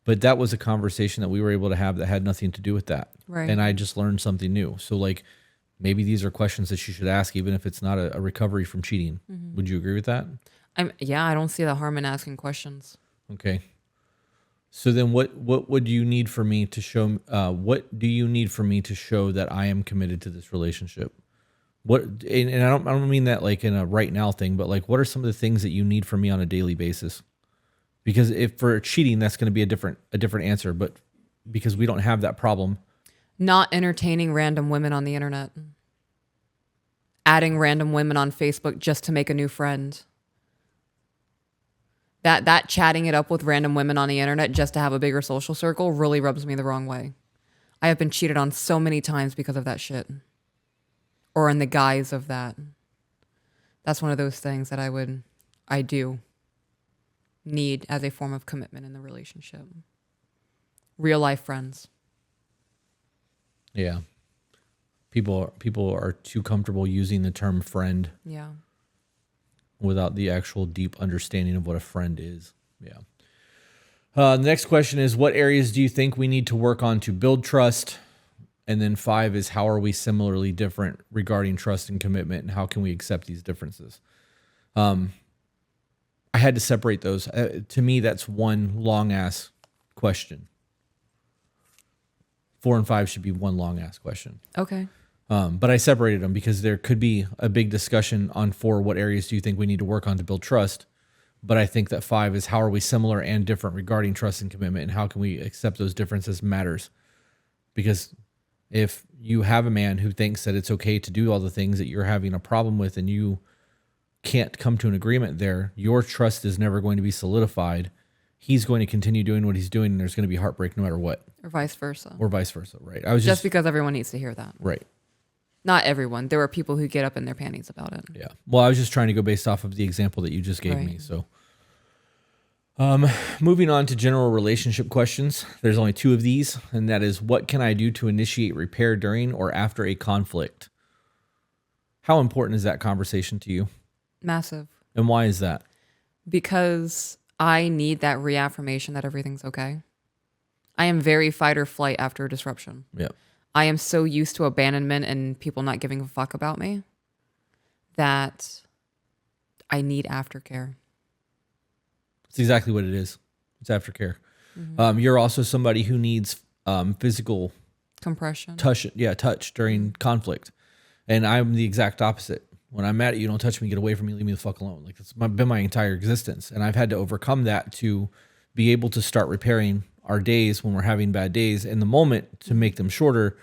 But that was a conversation that we were able to have that had nothing to do with that. Right. And I just learned something new. So, like, maybe these are questions that you should ask, even if it's not a recovery from cheating. Would you agree with that? I don't see the harm in asking questions. Okay. So then what would you need for me to show, what do you need for me to show that I am committed to this relationship? What, and I don't mean that like in a right now thing, but like, what are some of the things that you need from me on a daily basis? Because if for cheating, that's going to be a different answer, but because we don't have that problem. Not entertaining random women on the internet. Adding random women on Facebook just to make a new friend. That chatting it up with random women on the internet just to have a bigger social circle really rubs me the wrong way. I have been cheated on so many times because of that shit. Or in the guise of that. That's one of those things that I do need as a form of commitment in the relationship. Real life friends. Yeah. People are too comfortable using the term friend. Yeah. Without the actual deep understanding of what a friend is. Yeah. The next question is, what areas do you think we need to work on to build trust? And then 5 is, how are we similarly different regarding trust and commitment, and how can we accept these differences? I had to separate those. To me, that's one long ass question. 4 and 5 should be one long ass question. Okay. But I separated them because there could be a big discussion on 4, what areas do you think we need to work on to build trust? But I think that 5 is, how are we similar and different regarding trust and commitment, and how can we accept those differences matters? Because if you have a man who thinks that it's okay to do all the things that you're having a problem with and you can't come to an agreement there, your trust is never going to be solidified. He's going to continue doing what he's doing, and there's going to be heartbreak no matter what. Or vice versa. Or vice versa, right? I was Just because everyone needs to hear that. Right. Not everyone. There are people who get up in their panties about it. Yeah. Well, I was just trying to go based off of the example that you just gave me. So, moving on to general relationship questions. There's only 2 of these, and that is, what can I do to initiate repair during or after a conflict? How important is that conversation to you? Massive. And why is that? Because I need that reaffirmation that everything's okay. I am very fight or flight after a disruption. Yeah. I am so used to abandonment and people not giving a fuck about me that I need aftercare. It's exactly what it is. It's aftercare. Mm-hmm. You're also somebody who needs physical compression. Touch during conflict. And I'm the exact opposite. When I'm mad at you, don't touch me, get away from me, leave me the fuck alone. Like, it's been my entire existence. And I've had to overcome that to be able to start repairing our days when we're having bad days in the moment to make them shorter.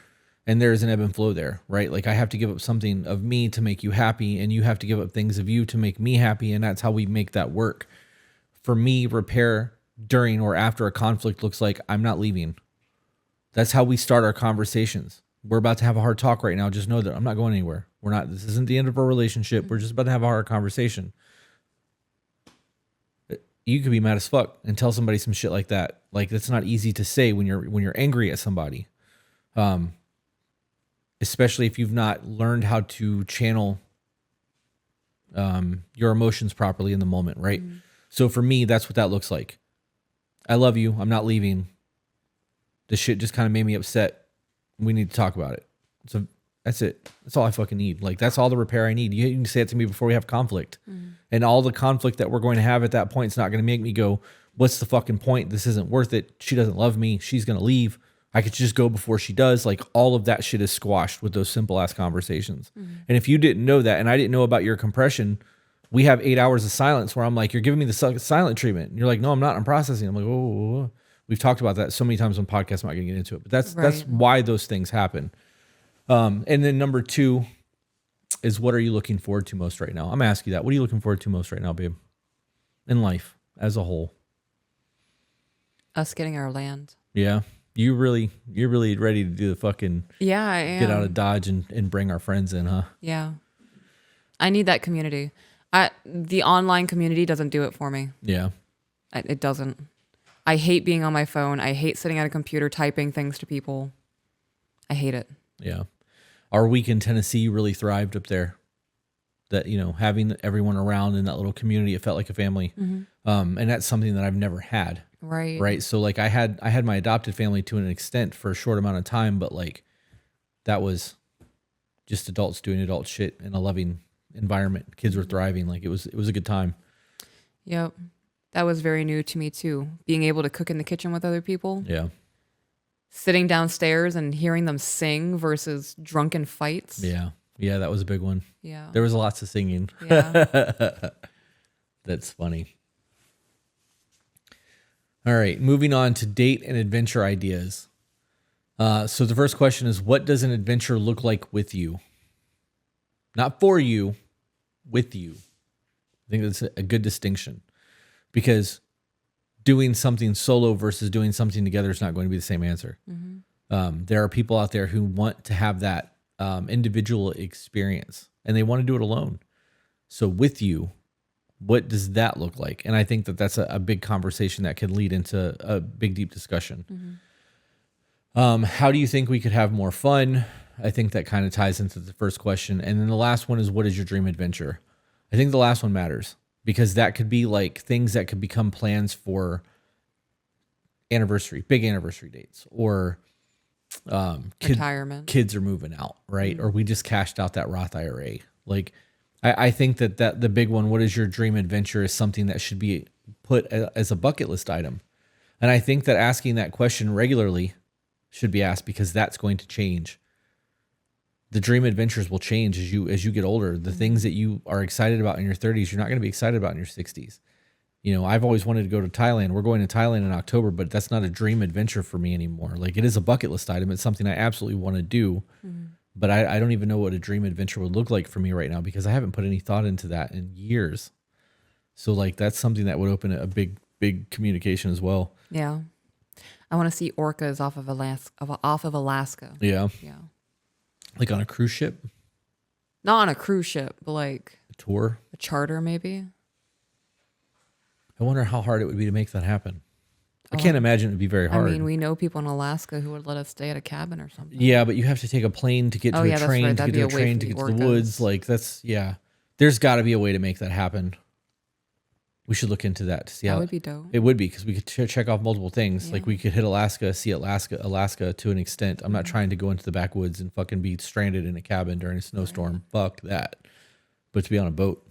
And there's an ebb and flow there, right? Like, I have to give up something of me to make you happy, and you have to give up things of you to make me happy. And that's how we make that work. For me, repair during or after a conflict looks like, I'm not leaving. That's how we start our conversations. We're about to have a hard talk right now. Just know that I'm not going anywhere. This isn't the end of our relationship. We're just about to have a hard conversation. You could be mad as fuck and tell somebody some shit like that. Like, that's not easy to say when you're angry at somebody. Especially if you've not learned how to channel your emotions properly in the moment, right? Mm-hmm. So for me, that's what that looks like. I love you. I'm not leaving. This shit just kind of made me upset. We need to talk about it. So that's it. That's all I fucking need. Like, that's all the repair I need. You can say it to me before we have conflict. Mm-hmm. And all the conflict that we're going to have at that point is not going to make me go, what's the fucking point? This isn't worth it. She doesn't love me. She's going to leave. I could just go before she does. Like, all of that shit is squashed with those simple ass conversations. Mm-hmm. And if you didn't know that, and I didn't know about your compression, we have 8 hours of silence where I'm like, you're giving me the silent treatment. And you're like, no, I'm not. I'm processing. I'm like, whoa. We've talked about that so many times on podcasts. I'm not going to get into it, but that's why those things happen. And then number 2 is, what are you looking forward to most right now? I'm going to ask you that. What are you looking forward to most right now, babe? In life as a whole. Us getting our land. Yeah. You're really ready to do the fucking I am. Get out of Dodge and bring our friends in, huh? Yeah. I need that community. The online community doesn't do it for me. Yeah. It doesn't. I hate being on my phone. I hate sitting at a computer typing things to people. I hate it. Yeah. Our week in Tennessee really thrived up there. That, having everyone around in that little community, it felt like a family. Mm-hmm. And that's something that I've never had. Right. Right. So like I had my adopted family to an extent for a short amount of time, but like that was just adults doing adult shit in a loving environment. Kids were thriving. Like it was a good time. Yep. That was very new to me too. Being able to cook in the kitchen with other people. Yeah. Sitting downstairs and hearing them sing versus drunken fights. Yeah. Yeah, that was a big one. Yeah. There was lots of singing. Yeah. That's funny. All right, moving on to date and adventure ideas. So the first question is, what does an adventure look like with you? Not for you, with you. I think that's a good distinction, because doing something solo versus doing something together is not going to be the same answer. There are people out there who want to have that individual experience, and they want to do it alone. So with you, what does that look like? And I think that that's a big conversation that could lead into a big, deep discussion. How do you think we could have more fun? I think that kind of ties into the first question. And then the last one is, what is your dream adventure? I think the last one matters, because that could be like things that could become plans for big anniversary dates, or Retirement. kids are moving out, right? Or we just cashed out that Roth IRA. Like, I think that the big one, what is your dream adventure, is something that should be put as a bucket list item. And I think that asking that question regularly should be asked, because that's going to change. The dream adventures will change as you get older. The things that you are excited about in your 30s, you're not going to be excited about in your 60s. You know, I've always wanted to go to Thailand. We're going to Thailand in October, but that's not a dream adventure for me anymore. Like, it is a bucket list item. It's something I absolutely want to do, but I don't even know what a dream adventure would look like for me right now, because I haven't put any thought into that in years. So like, that's something that would open a big communication as well. Yeah. I want to see orcas off of Alaska. Yeah. Yeah. Like on a cruise ship? Not on a cruise ship, but like A tour? a charter maybe. I wonder how hard it would be to make that happen. I can't imagine it would be very hard. I mean, we know people in Alaska who would let us stay at a cabin or something. Yeah, but you have to take a plane to get to Oh, a yeah, that's train, right. to get That'd to be a a way train, for to the get to the orcas. woods. Like, that's, yeah. There's got to be a way to make that happen. We should look into that to see That how would be dope. It would be, because we could check off multiple things. Yeah. Like, we could hit Alaska, see Alaska to an extent. I'm not trying to go into the backwoods and fucking be stranded in a cabin during a snowstorm. Fuck that. But to be on a boat.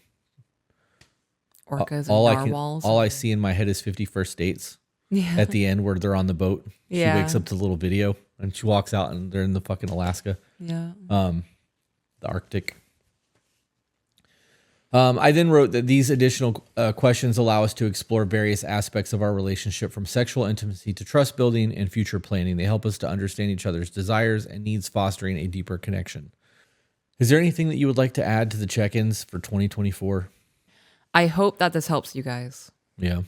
Orcas all and I narwhals. all I see in my head is 51st Dates Yeah. at the end, where they're on the boat. She Yeah. wakes up to the little video and she walks out and they're in the fucking Alaska, Yeah. the Arctic. I then wrote that these additional questions allow us to explore various aspects of our relationship, from sexual intimacy to trust building and future planning. They help us to understand each other's desires and needs, fostering a deeper connection. Is there anything that you would like to add to the check-ins for 2024? I hope that this helps you guys. Yeah.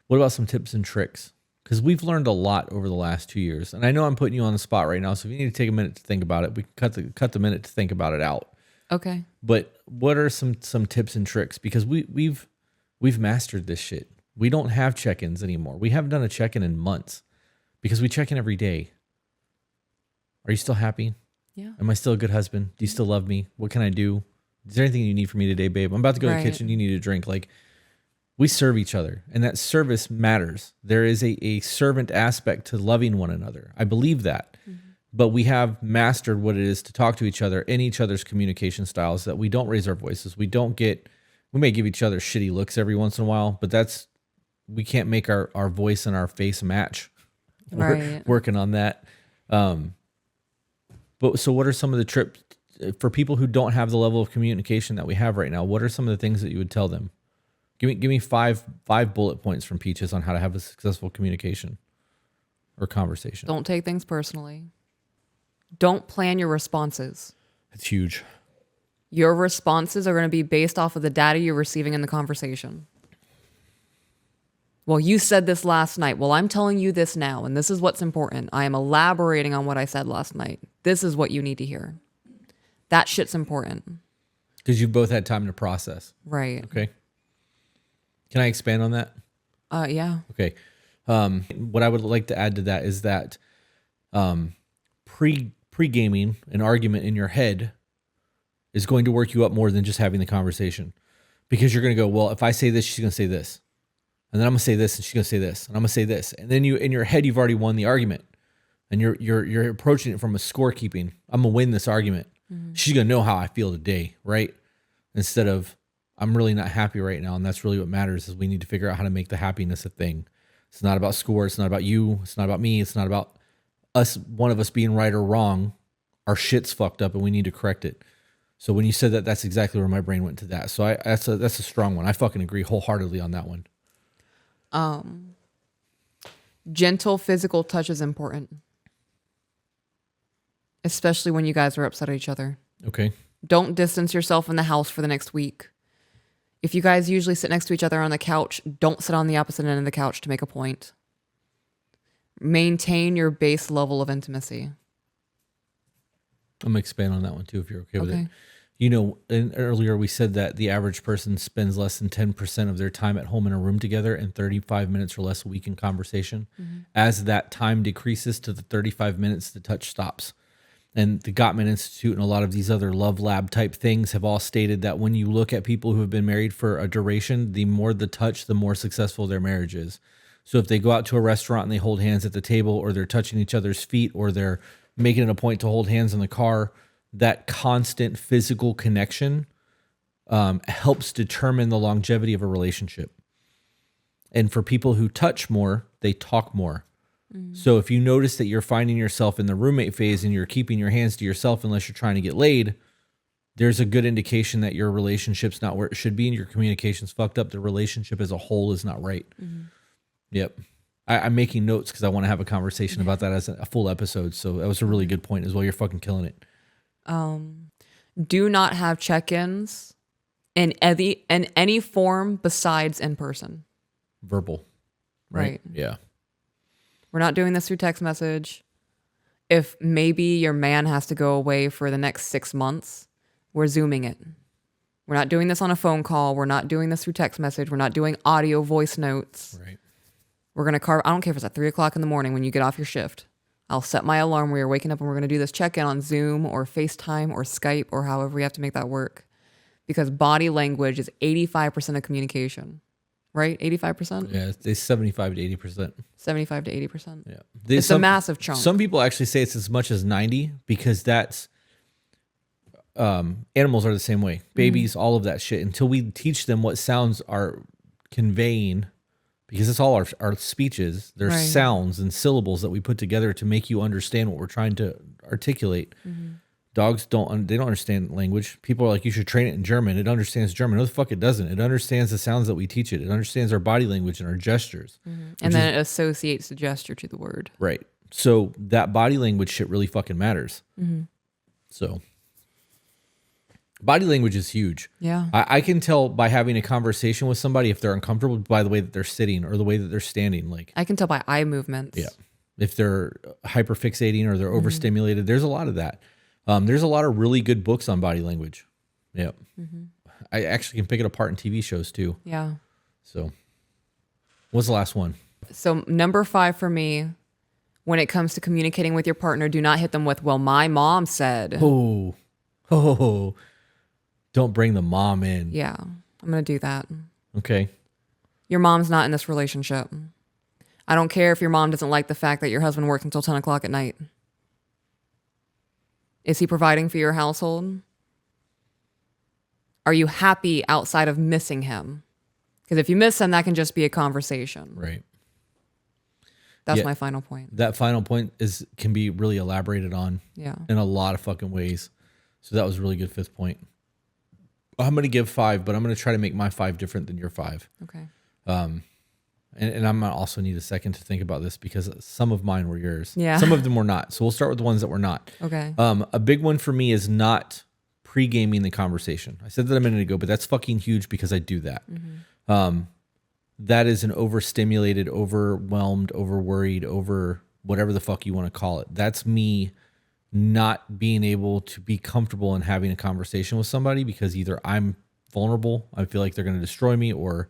What about some tips and tricks? Because we've learned a lot over the last 2 years. And I know I'm putting you on the spot right now, so if you need to take a minute to think about it, we can cut the minute to think about it out. Okay. But what are some tips and tricks? Because we've mastered this shit. We don't have check-ins anymore. We haven't done a check-in in months, because we check in every day. Are you still happy? Yeah. Am I still a good husband? Do you still love me? What can I do? Is there anything you need from me today, babe? I'm about to go to the Right. kitchen. You need a drink. Like, we serve each other, and that service matters. There is a servant aspect to loving one another. I believe that. But we have mastered what it is to talk to each other in each other's communication styles, that we don't raise our voices. We may give each other shitty looks every once in a while, but we can't make our voice and our face match. We're Right. working on that. But so what are some of the trips for people who don't have the level of communication that we have right now? What are some of the things that you would tell them? Give me five bullet points from Peaches on how to have a successful communication or conversation. Don't take things personally. Don't plan your responses. It's huge. Your responses are going to be based off of the data you're receiving in the conversation. Well, you said this last night. Well, I'm telling you this now, and this is what's important. I am elaborating on what I said last night. This is what you need to hear. That shit's important. Because you've both had time to process. Right. Okay. Can I expand on that? Yeah. Okay. What I would like to add to that is that pre-gaming an argument in your head is going to work you up more than just having the conversation, because you're going to go, well, if I say this, she's going to say this, and then I'm going to say this, and she's going to say this, and I'm going to say this, and then you in your head you've already won the argument, and you're approaching it from a scorekeeping. I'm going to win this argument. She's going to know how I feel today, right? Instead of I'm really not happy right now. And that's really what matters is we need to figure out how to make the happiness a thing. It's not about score. It's not about you. It's not about me. It's not about us, one of us being right or wrong. Our shit's fucked up and we need to correct it. So when you said that, that's exactly where my brain went to that. So that's a strong one. I fucking agree wholeheartedly on that one. Gentle physical touch is important, especially when you guys are upset at each other. Okay. Don't distance yourself in the house for the next week. If you guys usually sit next to each other on the couch, don't sit on the opposite end of the couch to make a point. Maintain your base level of intimacy. I'm going to expand on that one too, if you're okay with Okay. it. You know, earlier we said that the average person spends less than 10% of their time at home in a room together and 35 minutes or less a week in conversation. As that time decreases to the 35 minutes, the touch stops. And the Gottman Institute and a lot of these other love lab type things have all stated that when you look at people who have been married for a duration, the more the touch, the more successful their marriage is. So if they go out to a restaurant and they hold hands at the table, or they're touching each other's feet, or they're making it a point to hold hands in the car, that constant physical connection helps determine the longevity of a relationship. And for people who touch more, they talk more. So if you notice that you're finding yourself in the roommate phase and you're keeping your hands to yourself unless you're trying to get laid, there's a good indication that your relationship's not where it should be and your communication's fucked up. The relationship as a whole is not right. Yep. I'm making notes because I want to have a conversation about that as a full episode. So that was a really good point as well. You're fucking killing it. Do not have check-ins in any form besides in person. Verbal. Right? Yeah. We're not doing this through text message. If maybe your man has to go away for the next 6 months, we're Zooming it. We're not doing this on a phone call. We're not doing this through text message. We're not doing audio voice notes. Right. We're going to carve, I don't care if it's at 3 o'clock in the morning when you get off your shift. I'll set my alarm where you're waking up and we're going to do this check-in on Zoom or FaceTime or Skype or however we have to make that work. Because body language is 85% of communication. Right? 85%? Yeah, it's 75 to 80%. 75 to 80%. Yeah. It's a massive chunk. Some people actually say it's as much as 90 because that's animals are the same way. Babies, all of that shit. Until we teach them what sounds are conveying, because it's all our speeches. There's Right. sounds and syllables that we put together to make you understand what we're trying to articulate. Dogs they don't understand language. People are like, you should train it in German. It understands German. No, the fuck it doesn't. It understands the sounds that we teach it. It understands our body language and our gestures. And then it associates the gesture to the word. Right. So that body language shit really fucking matters. So body language is huge. Yeah. I can tell by having a conversation with somebody if they're uncomfortable by the way that they're sitting or the way that they're standing. Like, I can tell by eye movements. yeah, if they're hyperfixating or they're overstimulated, there's a lot of that. There's a lot of really good books on body language. Yeah. I actually can pick it apart in TV shows too. Yeah. So what's the last one? So number 5 for me, when it comes to communicating with your partner, do not hit them with, well, my mom said. Oh, don't bring the mom in. Yeah, I'm going to do that. Okay. Your mom's not in this relationship. I don't care if your mom doesn't like the fact that your husband works until 10 o'clock at night. Is he providing for your household? Are you happy outside of missing him? Because if you miss him, that can just be a conversation. Right. That's Yeah. my final point. That final point can be really elaborated on Yeah. in a lot of fucking ways. So that was a really good 5th point. I'm going to give 5, but I'm going to try to make my 5 different than your 5. Okay. And I'm going to also need a second to think about this because some of mine were yours. Yeah. Some of them were not. So we'll start with the ones that were not. Okay. A big one for me is not pre-gaming the conversation. I said that a minute ago, but that's fucking huge because I do that. That is an overstimulated, overwhelmed, overworried, over whatever the fuck you want to call it. That's me not being able to be comfortable in having a conversation with somebody because either I'm vulnerable, I feel like they're going to destroy me, or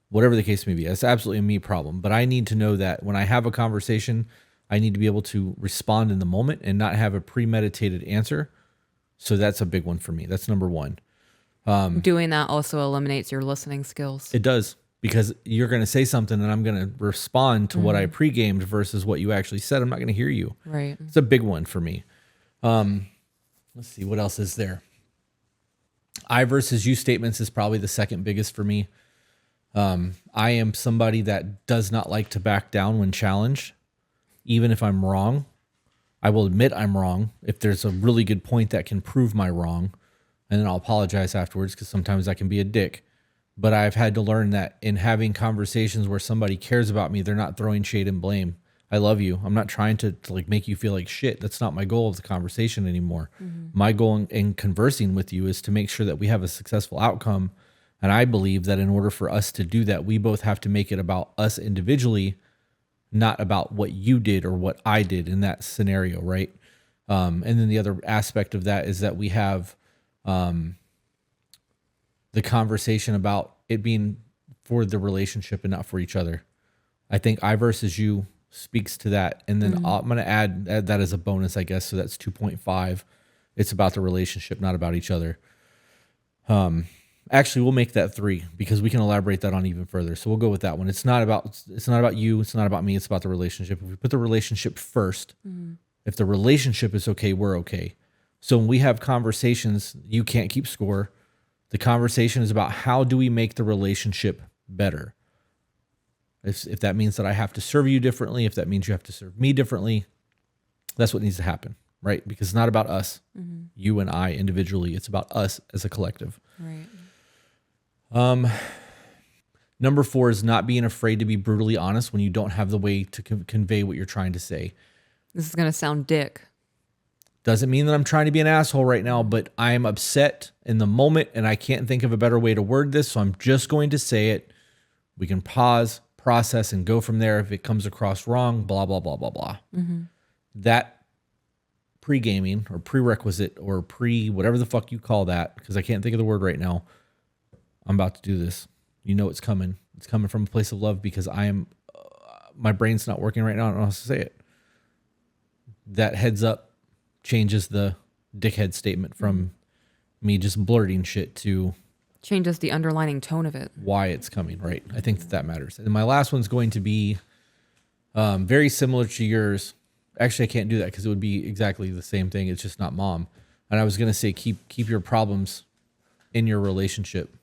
whatever the case may be. That's absolutely a me problem. But I need to know that when I have a conversation, I need to be able to respond in the moment and not have a premeditated answer. So that's a big one for me. That's number 1. Doing that also eliminates your listening skills. It does, because you're going to say something and I'm going to respond to what I pre-gamed versus what you actually said. I'm not going to hear you. Right. It's a big one for me. Let's see, what else is there? I versus you statements is probably the second biggest for me. I am somebody that does not like to back down when challenged, even if I'm wrong. I will admit I'm wrong if there's a really good point that can prove my wrong, and then I'll apologize afterwards because sometimes I can be a dick. But I've had to learn that in having conversations where somebody cares about me, they're not throwing shade and blame. I love you. I'm not trying to like make you feel like shit. That's not my goal of the conversation anymore. My goal in conversing with you is to make sure that we have a successful outcome. And I believe that in order for us to do that, we both have to make it about us individually, not about what you did or what I did in that scenario, right? And then the other aspect of that is that we have the conversation about it being for the relationship and not for each other. I think I versus you speaks to that. And then I'm going to add that as a bonus, I guess. So that's 2.5. It's about the relationship, not about each other. Actually, we'll make that 3 because we can elaborate that on even further. So we'll go with that one. It's not about you. It's not about me. It's about the relationship. If we put the relationship first, if the relationship is okay, we're okay. So when we have conversations, you can't keep score. The conversation is about how do we make the relationship better? If that means that I have to serve you differently, if that means you have to serve me differently, that's what needs to happen, right? Because it's not about us, you and I individually. It's about us as a collective. Right. Number 4 is not being afraid to be brutally honest when you don't have the way to convey what you're trying to say. This is going to sound dick. Doesn't mean that I'm trying to be an asshole right now, but I am upset in the moment and I can't think of a better way to word this. So I'm just going to say it. We can pause, process, and go from there. If it comes across wrong, blah, blah, blah, blah, blah. That pre-gaming or prerequisite or whatever the fuck you call that, because I can't think of the word right now. I'm about to do this. You know it's coming. It's coming from a place of love because I am, my brain's not working right now. I don't know how to say it. That heads up changes the dickhead statement from me just blurting shit to Changes the underlining tone of it. why it's coming, right? I think that matters. And my last one's going to be very similar to yours. Actually, I can't do that because it would be exactly the same thing. It's just not mom. And I was going to say keep your problems in your relationship.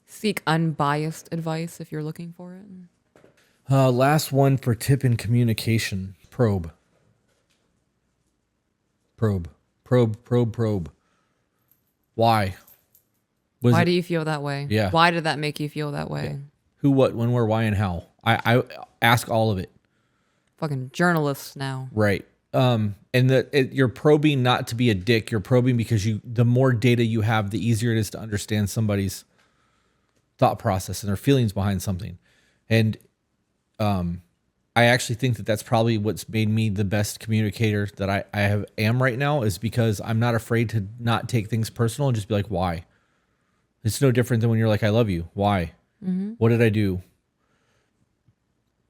Seek unbiased advice if you're looking for it. Last one for tip in communication. Probe. Why? Why do you feel that way? Yeah. Why did that make you feel that way? Yeah. Who, what, when, where, why, and how? I ask all of it. Fucking journalists now. Right. And you're probing not to be a dick. You're probing because the more data you have, the easier it is to understand somebody's thought process and their feelings behind something. And I actually think that that's probably what's made me the best communicator that I am right now, is because I'm not afraid to not take things personal and just be like, why? It's no different than when you're like, I love you. Why? What did I do?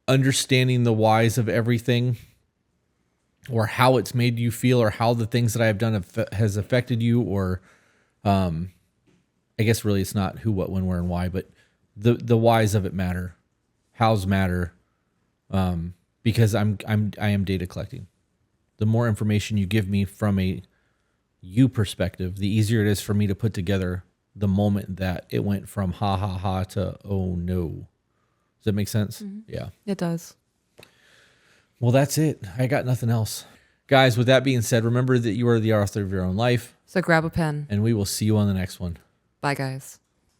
Understanding the whys of everything, or how it's made you feel, or how the things that I have done has affected you, or I guess really it's not who, what, when, where, and why, but the whys of it matter. Hows matter. Because I am data collecting. The more information you give me from a you perspective, the easier it is for me to put together the moment that it went from ha ha ha to oh no. Does that make sense? Yeah. It does. Well, that's it. I got nothing else. Guys, with that being said, remember that you are the author of your own life. So grab a pen. And we will see you on the next one. Bye, guys.